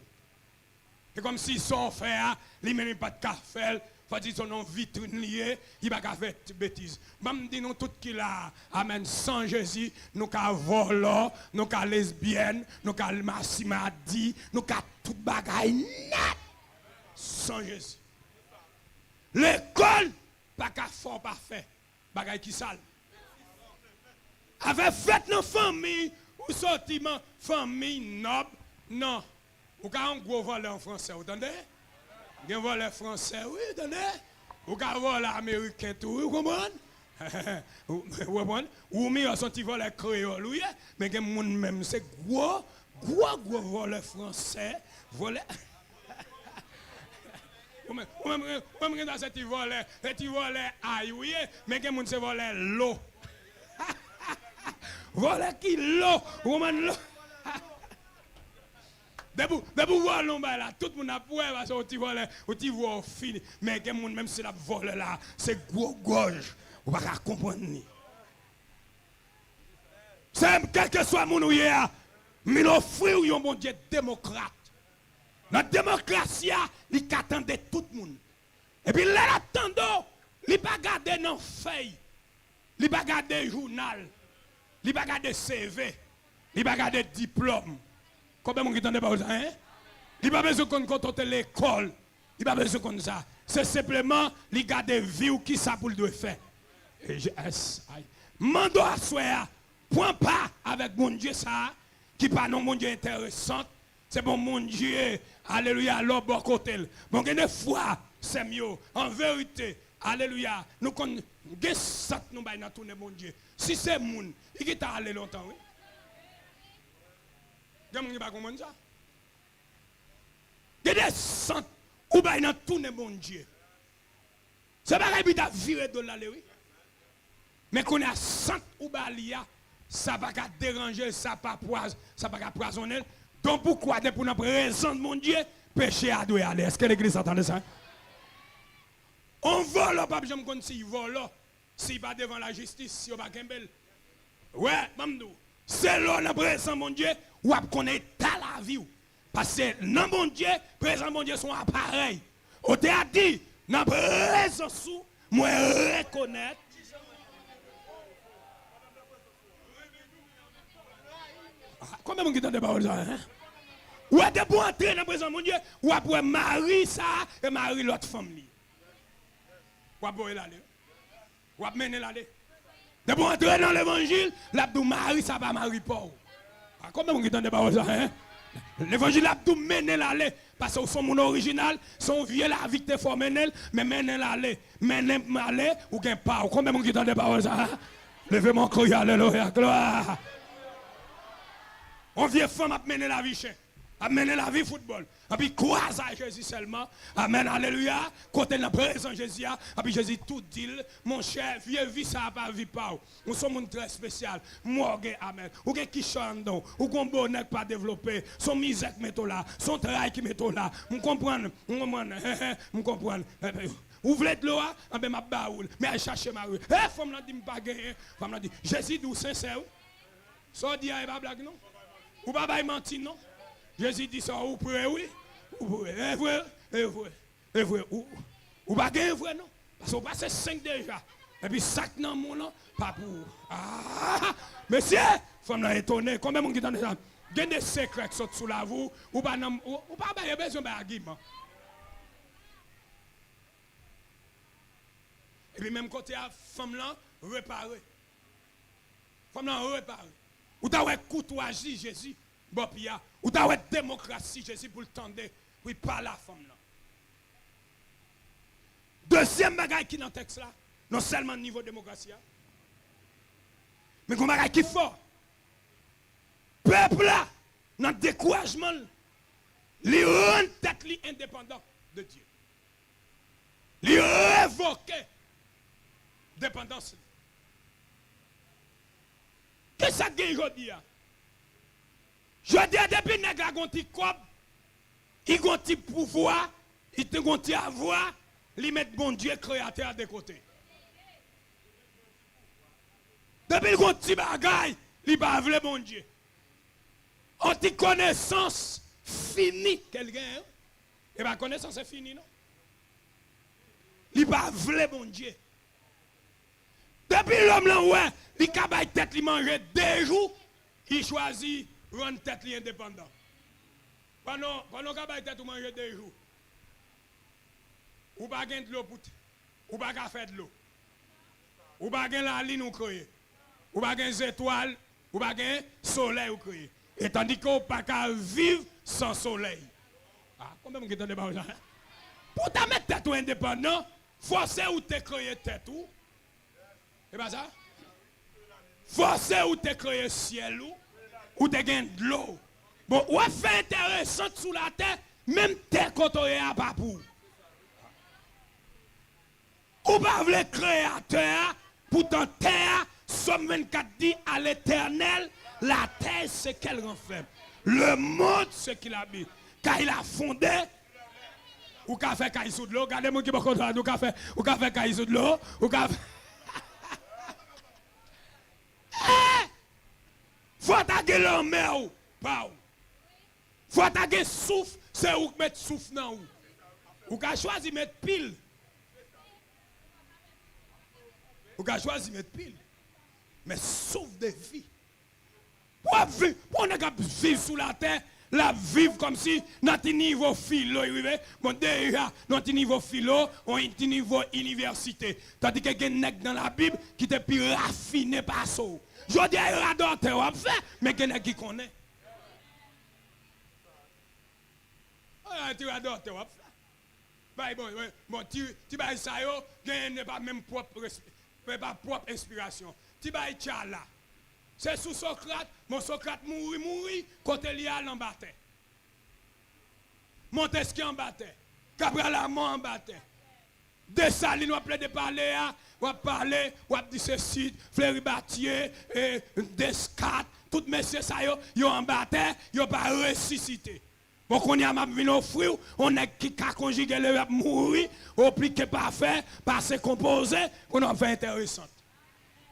C'est comme si son frère, il n'a pas de café, il faut dire son vitrine liée, il n'a pas de faire de bêtises. Je dis nous tout qui là, amen, sans Jésus, nous avons volé, nous avons lesbienne, nous avons massimadi, nous avons tout bagaille net. Sans Jésus. L'école, pas qu'à fort parfait. Bagay qui sale. Avec fait nos familles, ou sortiment famille noble, non. Ou ka un gros volet en français, vous entendez? Un volet français, oui, vous entendez? Ou ka volet américain, tout, vous comprenez? Vous comprenez? Ou mieux, son petit volet créole, oui, mais que moun même, c'est gros volet français, volet. Ou même dans ce petit volet aïe, oui, mais que moun se volet l'eau. Volet qui l'eau, ou même l'eau. Debout voir l'homme là, tout le monde a poué parce que tu vois fini, mais que moun même si la volet là, c'est gros gorge, ou pas comprendre ni. C'est quel que soit mon ouïe, mais l'offrir un bon Dieu démocrate. La démocratie, il attendait tout le monde. Et puis, là, attendant, il ne pas garder nos feuilles, il ne pas garder journal, il ne pas garder CV, il ne pas garder diplôme. Combien de gens pas ça, hein? Il n'a pas besoin qu'on compte l'école, il n'a pas besoin de ça. C'est simplement, il garde vie ou qui ça pour le faire. Et je mando à soi, point pas avec mon Dieu ça, qui pas non mon Dieu intéressant. C'est bon mon Dieu, alléluia, l'autre bon côté. Bon, des fois, c'est mieux. En vérité, alléluia, nous connaissons, nous dans tout le mon Dieu. Si c'est moun, il t'a allé longtemps, oui. Vous ne pas comprendre ça? Il y a des sangs ou bien dans tout le mon Dieu. C'est pas qu'il a viré de là, oui. Mais qu'on a sant ou bien ça va pas déranger, ça va pas poisonner. Donc pourquoi pour la présence de mon Dieu, péché a dû aller. Est-ce que l'église entend ça? On vole, pas besoin de si vole, s'il va devant la justice, si on va kembel. Ouais, mamdou. C'est là la présence de mon Dieu, ou à connaître la vie. Parce que dans mon Dieu, présence de mon Dieu sont appareils. On t'a dit, dans la présence sous, moi reconnaître. Combien de gens ont des paroles ça? Ou est-ce pour entrer dans la présence de mon Dieu, ou pour marier ça et marier l'autre femme. Ou pour aller. Ou mener l'aller. De pour entrer dans l'évangile, l'abdou marier ça va marier pas. Combien de gens ont des paroles ça? L'évangile l'abdou mener l'aller. Parce que son mon original, son vieux la vie te faut mener, mais mener l'aller. Mener l'aller ou gain pas. Combien de gens ont des paroles ça? Levez mon cri, alléluia, gloire. On vient femme à mener la vie chien, à mener la vie football. Et puis croise à Jésus seulement. Amen, alléluia. Côté la présence de Jésus, et puis Jésus tout dit, mon cher, vieux vie ça pas vie pas. Nous sommes un très spécial. Moi, amen. Ou qui chante, ou qu'on bonheur pas développé, son misère qui met là, son travail qui met là. Vous comprenez, vous comprenez. Vous voulez de l'eau, ben ma baoule, mais elle cherche ma rue. Eh, femme n'a dit pas gagner. Femme n'a dit, Jésus d'où sincère. Ça dit, il pas blague non. Ou pas mentir non. Jésus dit ça, ou prêt, oui. Ou prêt, vrai. Ou pas gagner vrai non. Parce qu'on passe 5 déjà. Et puis 5 dans mon nom, pas pour. Ah, monsieur, femme n'a étonné. Combien de gens qui t'ont dit ça? Il y a des secrets qui sont sous la vous, ou pas besoin d'argument. Et puis même côté à femme là, réparer. Femme là, réparer. Ou t'as ouais courtoisie Jésus, Bopia. Ou t'as ouais démocratie Jésus pour le tendre. Oui, pas la femme là. Deuxième bagaille qui est dans le texte là, non seulement niveau démocratie, mais qu'on bagaille qui fort. Peuple là, dans le découragement, il rend tête indépendant de Dieu. Il révoque dépendance. Qu'est-ce que ça gagne aujourd'hui? Je dis depuis que les gens ont un corps, ils ont un pouvoir, ils ont un avoir, ils mettent bon Dieu créateur de côté. Depuis qu'ils ont un petit bagage, ils ne peuvent pas bon Dieu. On a connaissance finie, quelqu'un. Et bien, connaissance est finie, non? Ils ne peuvent pas bon Dieu. Depuis l'homme là, ouais, il a tête, il mange 2 jours, il choisit de rendre tête indépendant. Pendant qu'il tête, il mange 2 jours. Ou pas de l'eau pour ou pas faire de l'eau. Ou pas la ligne ou créer. Ou pas des étoiles, ou pas soleil ou créer. Et tandis qu'on ne peut pas vivre sans soleil. Ah, combien de gens ont dit ça? Pour ta mettre tête indépendant, forcer ou te créer tête ou. C'est pas ça? Forcer ou te créer ciel ou te gagner de l'eau. Bon, ou fait intéressant sous la terre, même terre quand on est à pas pour. Ou pas le créateur, pourtant terre, Somme 24 dit à l'éternel, la terre c'est qu'elle renferme. Le monde c'est qu'il habite. Car il a fondé. Ou qu'a fait caille sous de l'eau, regardez-moi qui va contrôler, ou qu'a fait caille sous de l'eau, ou qu'a fait. Faut attaquer l'homme, ou pas ou. Faut attaquer souffle, c'est où mettre souffle dans ou. Ou qu'a choisi mettre pile. Ou qu'a choisi mettre pile. Mais souffle de vie. Pour on a vivre sous la terre, la vivre comme si notre niveau philo, bon déjà notre niveau philo, on a un niveau université. Tandis que quelqu'un nèg dans la Bible qui était plus raffiné par ça. Je dis à d'autres on fait, mais quelqu'un qui connaît. Ah, tu as d'autres on fait. Bon, tu vas ça yo, n'est pas même propre inspiration. Tu vas là. C'est sous Socrate, mon Socrate mourit, côté lié à l'embatté. Montesquieu en battait. Cabral en battait. Dessalines, on a de parler, ou parler, ou dit ceci, Fleury Batier, Descartes, tout messieurs ça yo en bataille, yo pas ressuscité. Bon qu'on y a m'a vinn offrir, on est qui a conjugué le verbe mourir, au plus que parfait, passer composé, qu'on en fait intéressante.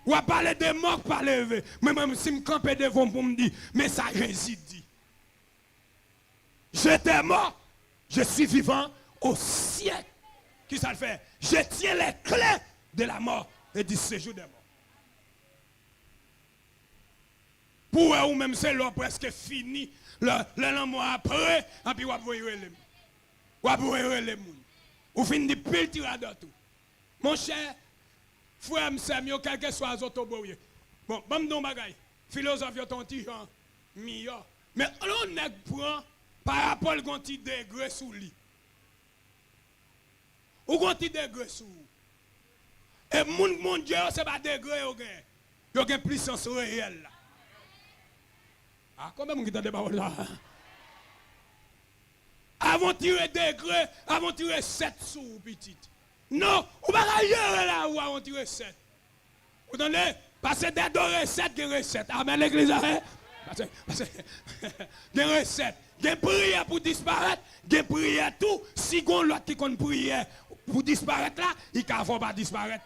Ou à parler de mort pas lever. Mais même si me camper devant pour me dire, mais ça Jésus dit. J'étais mort, je suis vivant au siècle. Qui ça le fait? Je tiens les clés de la mort et du séjour des morts. Pour eux, même c'est là presque fini. Le mois après, et puis vous voyez les gens. Vous voyez les gens. Vous finissez de pile tirer de tout. Mon cher, frère, monsieur, quel que soit les autres boyaux. Bon, bon, non, bagaille. Philosophe, il y a ton petit genre, meilleur. Mais on ne prend par rapport à un petit degré sous lui. Ou un petit degré sous. Et mon Dieu, ce n'est pas degré, il y a une puissance réelle. Là. Ah, comment vous avez dit là? Avant de tirer degré, avant de tirer 7 sous, petite. Non, ou pas ailleurs là où avant de tirer 7. Vous entendez? Parce que des recettes, des recettes. Amen, l'église. Parce que des recettes. Des prières pour disparaître, des prières tout. Si on l'autre qui compte prière pour disparaître là, il ne faut pas disparaître.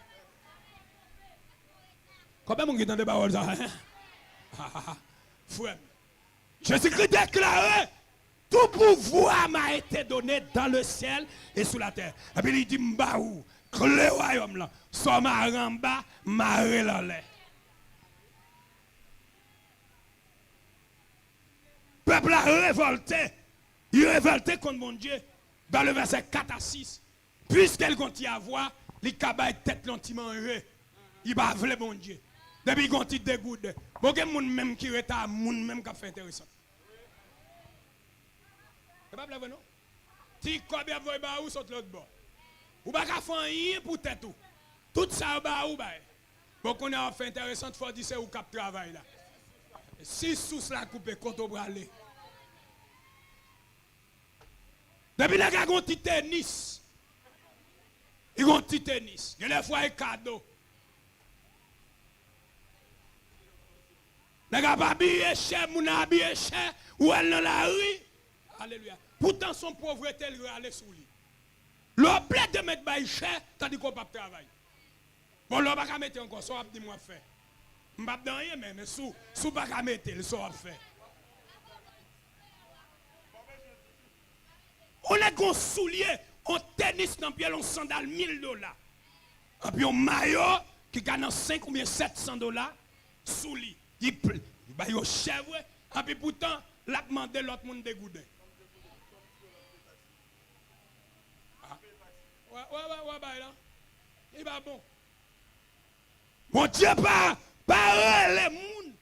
Comment vous avez dit ça? Frère. Jésus-Christ déclaré, tout pouvoir m'a été donné dans le ciel et sous la terre. Et puis il dit, m'baou, que le royaume là, soit ma ramba, ma relale. Peuple a révolté, il a révolté contre mon Dieu, dans le verset 4 à 6. Puisqu'elle continue à voir, les cabas tête lentement heureux, il va vouloir mon Dieu. Depuis qu'on te dégoûte, bon que moun même qui reta moun même qui fait intéressant. C'est pas blague non? Ti quoi bien voy ba ou saute l'autre bord. Ou pas faire rien pour tête ou. Tout ça ba ou ba. Bon qu'on a fait intéressant faut dire c'est ou cap travail là. Si sous la coupe quand on bralé. Depuis la gars gon ti tennis. Il gon ti tennis. Il les fois un cadeau. Les gars pas habillé cher, moun habillé cher, ou elle dans la rue. Alléluia. Pourtant son pauvreté elle aller sous lui. L'on plaît de mettre bail cher, tandis qu'on pas travailler. Bon, l'on pas mettre encore, ça dit moi faire. M'pas dans rien mais sous pas mettre, le ça faire. On a gon soulier, on tennis dans pied, on sandales $1000. Et puis on maillot qui gagne 5 ou bien $700 sous lui. Il va y chèvre, et puis pourtant, l'a demandé l'autre monde de goudin. Ouais, là. Il va bon. Mon Dieu, pas les monde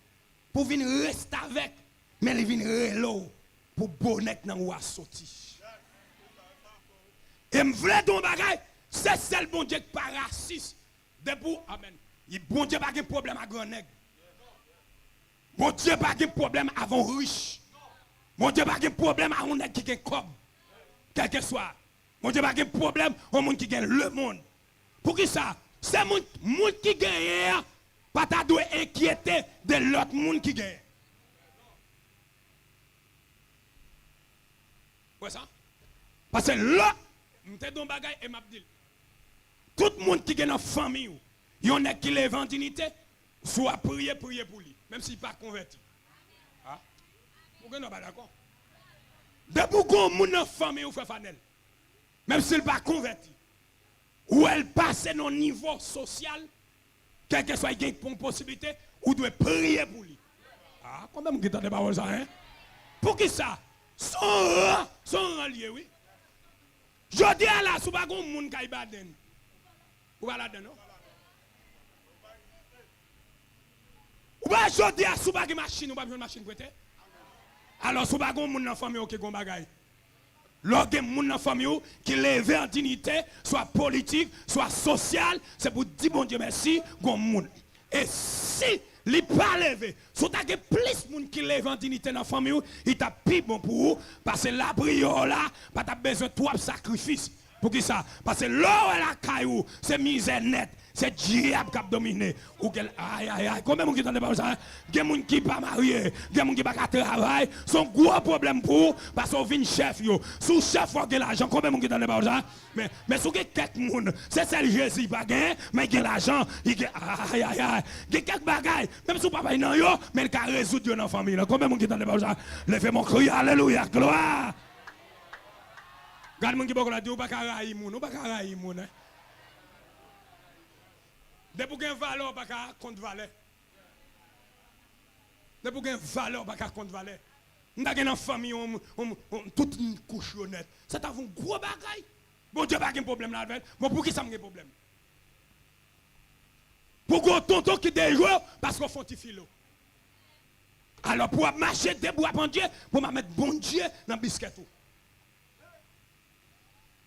pour venir rester avec, mais il vient relo pour bonnet dans ou à sortir. Et me voulait ton bagage, c'est celle bon Dieu qui pas raciste. Debout, amen. Il bon Dieu pas de problème à grand nègre. Mon Dieu pas de problème avant riche. Mon Dieu pas de problème à un qui a comme. Quel que soit. Mon Dieu pas de problème au monde qui gagne le monde. Pour qui ça? C'est monde qui gagne. Pas ta doit inquiéter de l'autre monde qui gagne. Ouais ça? Parce que là, m'te don bagay et m'a dit. Tout le monde qui gagne en famille, il y en a qui lève en dignité, soit prier pour lui. Même s'il n'est pas converti. Ah? Vous n'êtes pas d'accord? De beaucoup de gens famille ou fait fanel. Même s'il n'est pas converti. Ou elle passe dans un niveau social, quel que soit une possibilité, ou doit prier pour lui. Ah, comment vous avez pas ça, hein? Pour qui ça? Son lié, oui. Je dis à la, si vous avez un monde qui est baden. Vous allez là-dedans, non? Ou bien je dis à si vous avez une machine, ou pas une machine prête. Alors si vous avez un monde dans la famille qui a un bagage. Lorsque un monde dans la famille qui lève en dignité, soit politique, soit social, c'est pour dire bon Dieu merci, un monde. Et si il n'est pas levé, si vous avez plus de monde qui lève en dignité dans la famille, il t'a plus bon pour vous, parce que la prière là, pas besoin de trois sacrifices. Pour qui ça? Parce que l'eau et la caillou, c'est misère nette. C'est diable qui a dominé. Ou quel aïe aïe aïe. Combien de gens qui pas ça? Des gens qui pas marié, des gens qui pas travail, son gros problème pour parce qu'on vient chef yo. Sous chef faut gagner l'argent. Combien de gens qui pas ça? Mais sous quelques monde, c'est celle Jésus pas gagner, mais il gagne l'argent, il gagne aïe aïe aïe. Il y a quelques bagailles, même sous papa non yo, mais il a résoudre dans la famille. Combien de gens qui pas ça? Levez mon cri, alléluia, gloire. Regarde mon qui pas la dit ou pas raï moun, ou pas raï moun. De pour gagner valeur pas contre valeur. De pour gagner valeur pas contre valeur. Nous avons une famille toute une couche honnête. C'est un gros bagaille. Bon Dieu pas de problème là avec. Bon pour qui ça me problème? Pour que tonton qui déjoue parce qu'on font filo. Alors pour marcher des bois bon Dieu pour mettre bon Dieu dans le biscuit tout.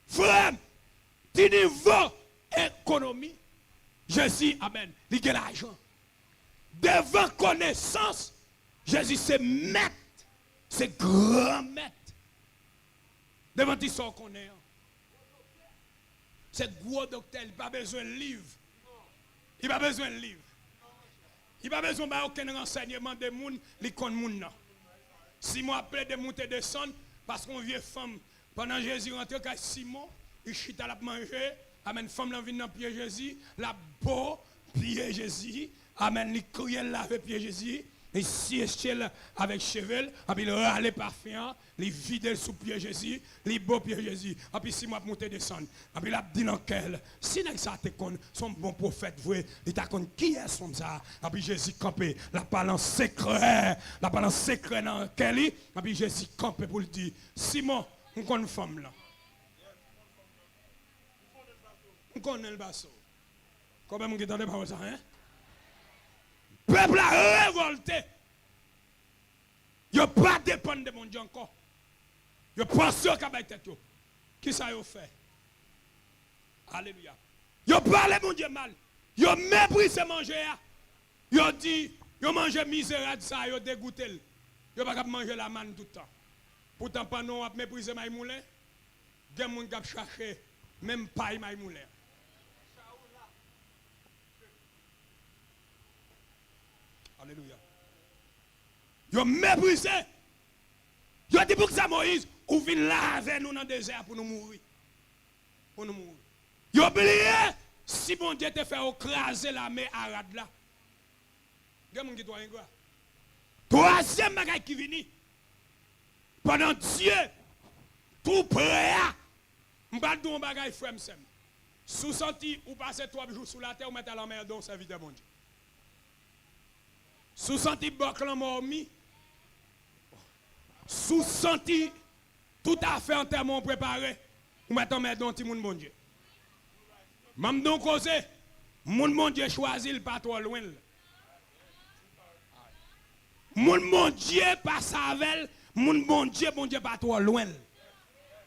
Frère, du niveau économie Jésus, amen, il a l'argent. Devant connaissance, Jésus c'est maître, c'est grand maître. Devant tout ça qu'on est. C'est gros docteur, il n'a pas besoin de livre. Il n'a pas besoin de livre. Il n'a pas besoin d'aucun renseignement de monde, il connaît monde. Si moi appelé de monter descendre, parce qu'on vieille femme, pendant Jésus rentre à Simon, il chute à la manger. Amen. Femme là vient dans pied Jésus, la beau pied Jésus. Amen. Il crie là avec pied Jésus. Il siège avec chevel. Puis il râle parfum. Il vide sous pied Jésus. Il beau pied Jésus. Et puis si moi monter descendre. Et puis il a dit dans quel. Si ça te connaît, son bon prophète vrai. Il t'a connu qui est son ça. Et puis Jésus campé. La balance secret. La balance secret dans quel. Et puis Jésus campé pour lui dire Simon, on connaît une femme là. On connaît le bateau. Comment on entend pas ça, hein? Le peuple a révolté. Il n'a pas dépendre de mon Dieu encore. Il pense qu'il y a tête. Qui ça a fait? Alléluia. Il a parlé mon Dieu mal. Il a méprisé manger. Il a dit, il a mangé misérable, ça, il a dégoûté. Il n'a pas manger la manne tout le temps. Pourtant, pas non, il a méprisé ma moulin. Il y a des gens qui ont cherché, même pas ma moulin. Alléluia. Ils ont méprisé. Ils ont dit pour que ça Moïse, ou vient laver nous dans le désert pour nous mourir. Pour nous mourir. Ils ont oublié si bon Dieu te fait écraser la main arade là. Regarde qui doit y avoir. Troisième bagage qui vient. Pendant Dieu, tout prêt, je vais dire un bagage frère. Sous senti ou passer 3 jours sous la terre ou mettre à la mer donc ça vite bon Dieu. Sous senti boclan mormi. Sous senti tout à fait entièrement préparé. Ou mettons mais dans ti moun bon Dieu. Même donc cause moun bon Dieu choisi pas trop loin. Moun bon Dieu pas savel, moun bon Dieu pas trop loin.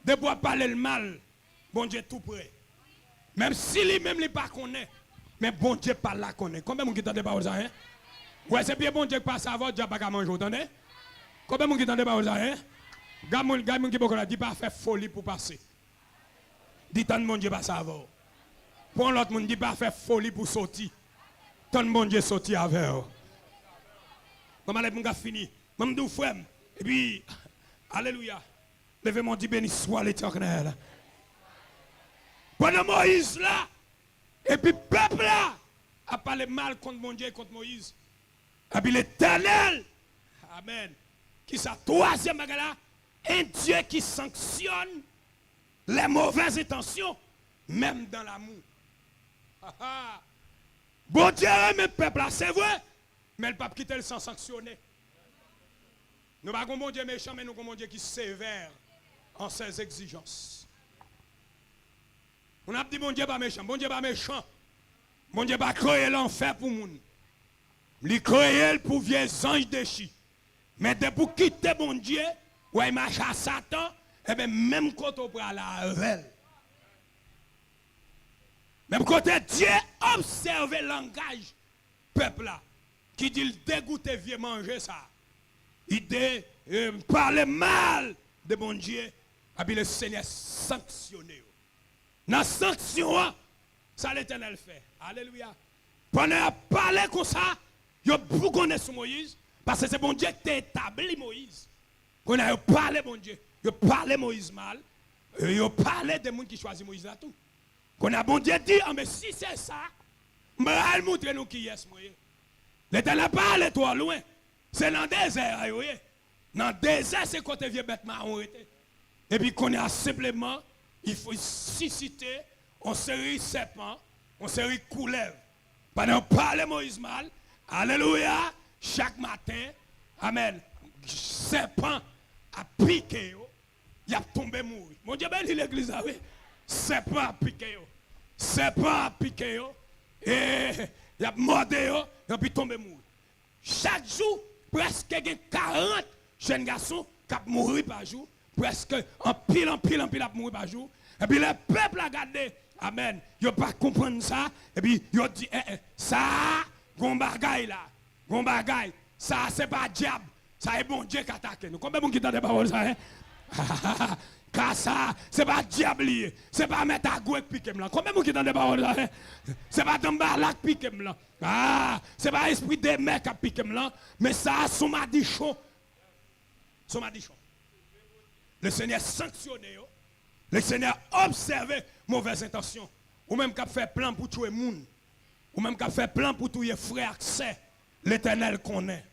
De pour parler le mal, bon Dieu tout près. Même si lui même il pas connaît, mais bon Dieu pas là connaît. Combien moun qui tande pas ça hein? Ouais, c'est bien bon Dieu qui passe à votre Dieu pas manger, entendez? Combien de gens qui n'entendent pas ça, hein? Gamin qui ne dit pas faire folie pour passer. Dit tant de bon Dieu passe à vous. Pour l'autre monde dit pas faire folie pour sortir. Tant de bon Dieu sortir avec vous. Maman les gens fini. Maman dit frère. Et puis alléluia. Levez-moi dit béni soit l'Éternel. Pendant Moïse là et puis peuple là a parlé mal contre mon Dieu et contre Moïse. Et puis l'Éternel, amen, qui sa troisième bagage là, un Dieu qui sanctionne les mauvaises intentions, même dans l'amour. Bon Dieu aime le peuple là, c'est vrai, mais le pape quitte le sans sanctionner. Nous n'avons pas bon Dieu méchant, mais nous avons bon Dieu qui est sévère en ses exigences. On a dit bon Dieu pas méchant, bon Dieu pas méchant. Bon Dieu pas créé l'enfer pour nous. Il créé pour vieux anges déchus. Mais de pour quitter bon Dieu, ou il marche à Satan, et bien même quand on prend la veille. Même quand Dieu observe le langage peuple là, qui dit il dégoûte vieux manger ça. Il parle mal de bon Dieu, et puis le Seigneur sanctionne. Dans la sanction, Ça l'Éternel fait. Alléluia. Pendant parler comme ça, il y a beaucoup de Moïse. Parce que c'est bon Dieu qui a établi Moïse. Quand a parlé, bon Dieu, il a parlé Moïse mal. Il a parlé des gens qui choisissent Moïse là tout. Quand a bon Dieu dit, ah, mais si c'est ça, je vais montrer nous qui est Moïse. L'Éternel parle trop loin. C'est dans le désert. Dans le désert, c'est quand vieux bête marron. Et puis qu'on a simplement, il faut susciter une série de serpents, une série de couleuvres. Pendant parler Moïse mal, alléluia, chaque matin, amen, serpent a piqué, il a tombé mort. Mon Dieu, ben l'église, oui. Serpent a piqué, serpent a piqué, et il a mordé, et puis tombé mort. Chaque jour, presque 40 jeunes garçons qui ont mouru par jour, presque en pile, à mourir par jour. Et puis le peuple a gardé, amen, il n'a pas compris ça, et puis il a dit, ça, gon bagaille là, gon bagaille, ça c'est pas diable, ça est bon Dieu qui attaque nous. Combien de gens qui entendent des paroles ça, hein? Car ça, c'est pas diable lié, c'est pas mettre à gouette piqué là. Combien de gens qui entendent des paroles ça, hein? C'est pas Dambalak piqué là. Ah, c'est pas esprit des mecs qui piqué là, mais ça, son madichon. Son madichon. Le Seigneur sanctionné, le Seigneur observé mauvaises intentions. Ou même qui fait plan pour tuer moun. Ou même qui fait plan pour tuer frère accès. L'Éternel connaît.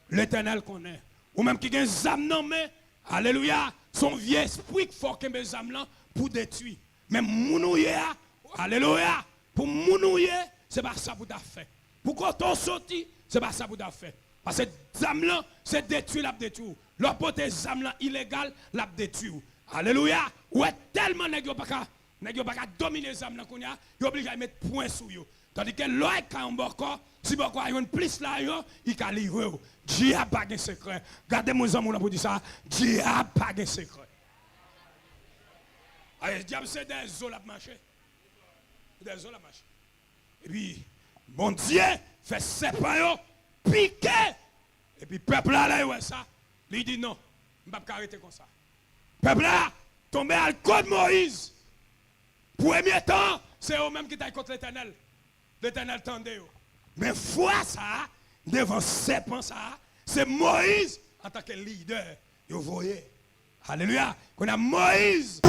L'Éternel connaît. Ou même qui a des âmes nommées. Alléluia. Son vieux esprit qui faut que mes âmes là pour détruire. Mais mounouye, alléluia. Pour mounouye, c'est pas ça pour fait. Pour quand on sorti, c'est pas ça pour fait. Parce que les âmes là, c'est détruire, la détruire. L'opportunité des âmes là illégales, la détruire. Alléluia. Ou est tellement n'est pas dominer les âmes là qu'on a, il est obligé de mettre point sur eux. Tandis que l'œil quand on encore, si beaucoup a une plus là, il a livré. Dieu n'a pas de secret. Gardez mon amour pour dire ça. Dieu n'a pas de secret. Le diable c'est des eaux la marcher. Des eaux la marcher. Et puis, bon Dieu fait séparer, piquer. Et puis, peuple là, ouais ça. Il dit non, je ne vais pas arrêter comme ça. Peuple là, tombé à le code Moïse. Premier temps, c'est eux-mêmes qui taillent contre l'Éternel. L'Éternel tendait. Mais fois ça, devant serpent ça, c'est Moïse en tant que leader. Vous voyez. Alléluia. Qu'on a Moïse.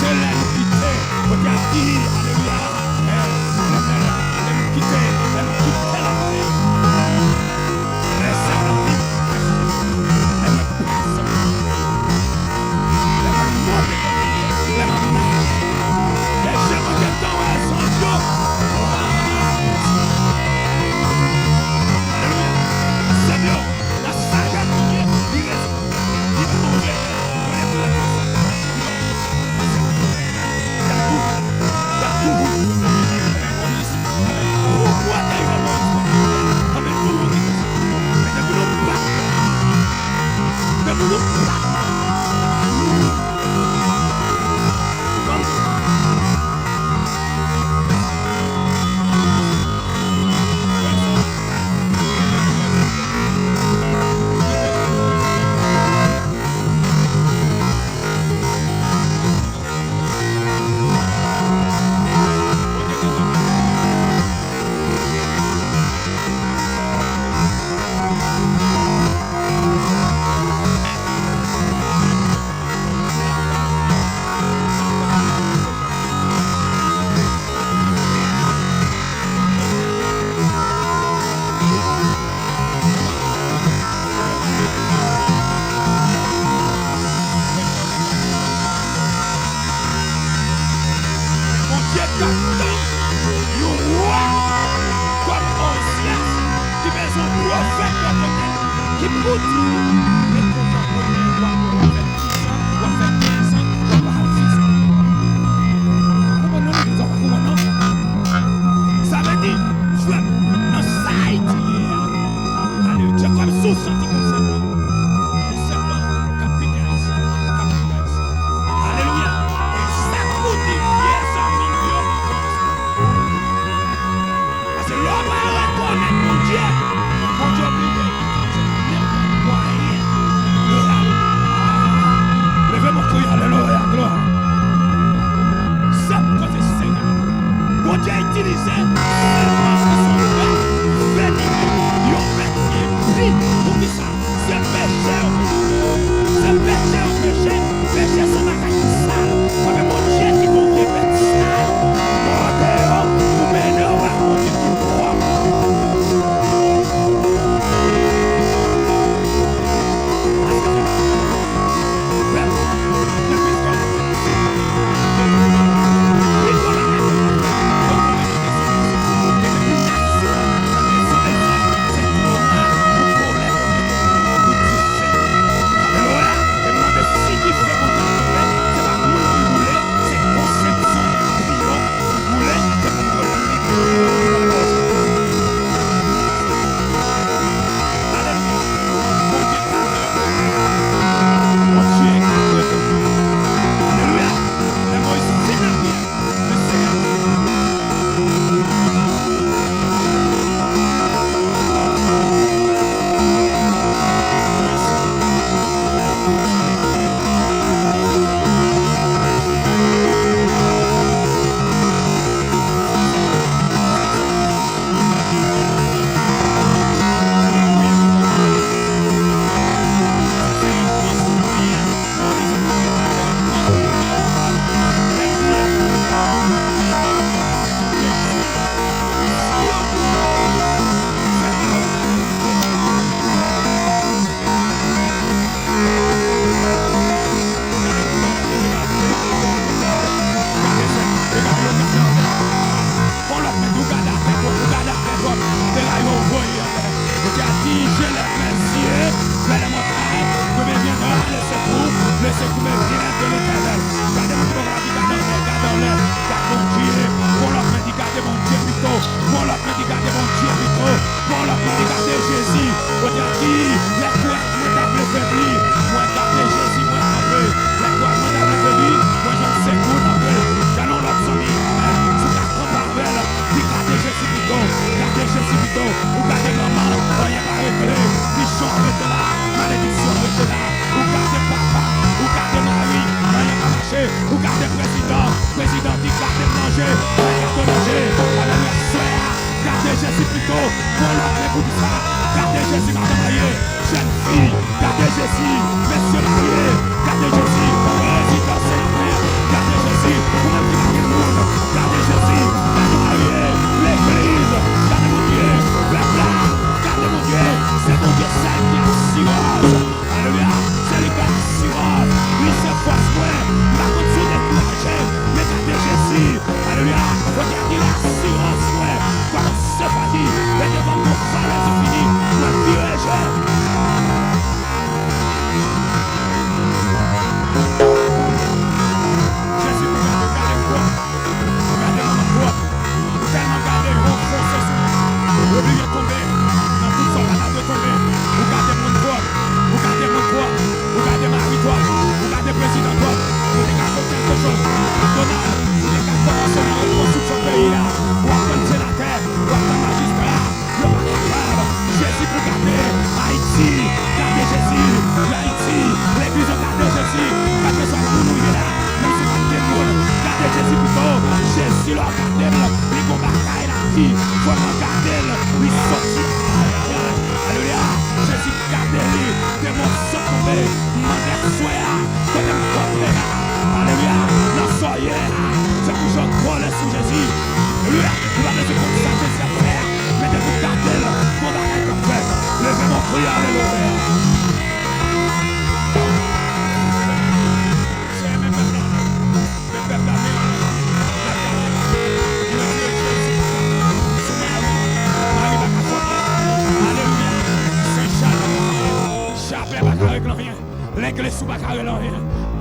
C'est là nous quitter. Regarde, alléluia.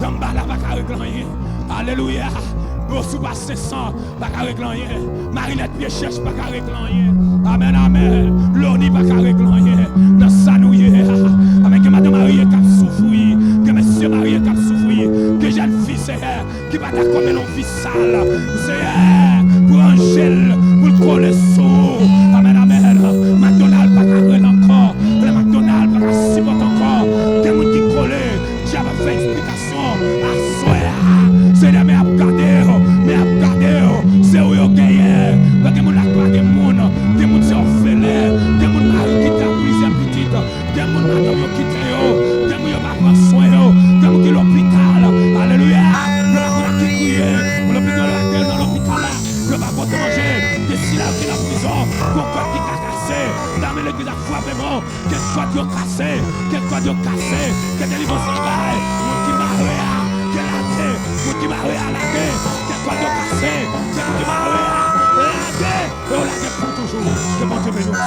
Dans bala pas qu'à régler. Alléluia. Bon sous pas 500 pas qu'à régler. Marinette pied cherche pas qu'à régler. Amen amen. L'oni pas qu'à régler. Dans sanouye. Amen que madame mariée qui a souffert, que monsieur marié qui a souffert, que jeune fille c'est qui va d'accord mais non vie sale. C'est pour Angèle pour le coller sous. Amen amen. McDonald's pas qu'à régler encore. Le McDonald's pas qu'à supporter encore. Des gens qui collent, qui a fait explication à soi. C'est des mais à garder, c'est où ils gagnent. Parce que les gens n'ont pas de monde, des gens sont orphelins, des gens qui ont plusieurs petites, des gens qui ont quitté, des gens qui n'ont pas pris soin, des gens qui sont à l'hôpital. Alléluia. Le gens qui crient, l'hôpital dans l'hôpital, le pas pour manger, des silas qui sont en prison, pourquoi qui a cassé, dans l'église à frappé, quel quoi Dieu cassé, quel quoi Dieu cassé, quel délivrance qui baille, qui m'a quel athée, qui m'a réalé, quel quoi Dieu cassé, quel qui m'a réalé, et on l'a pour toujours, que mon Dieu bénisse.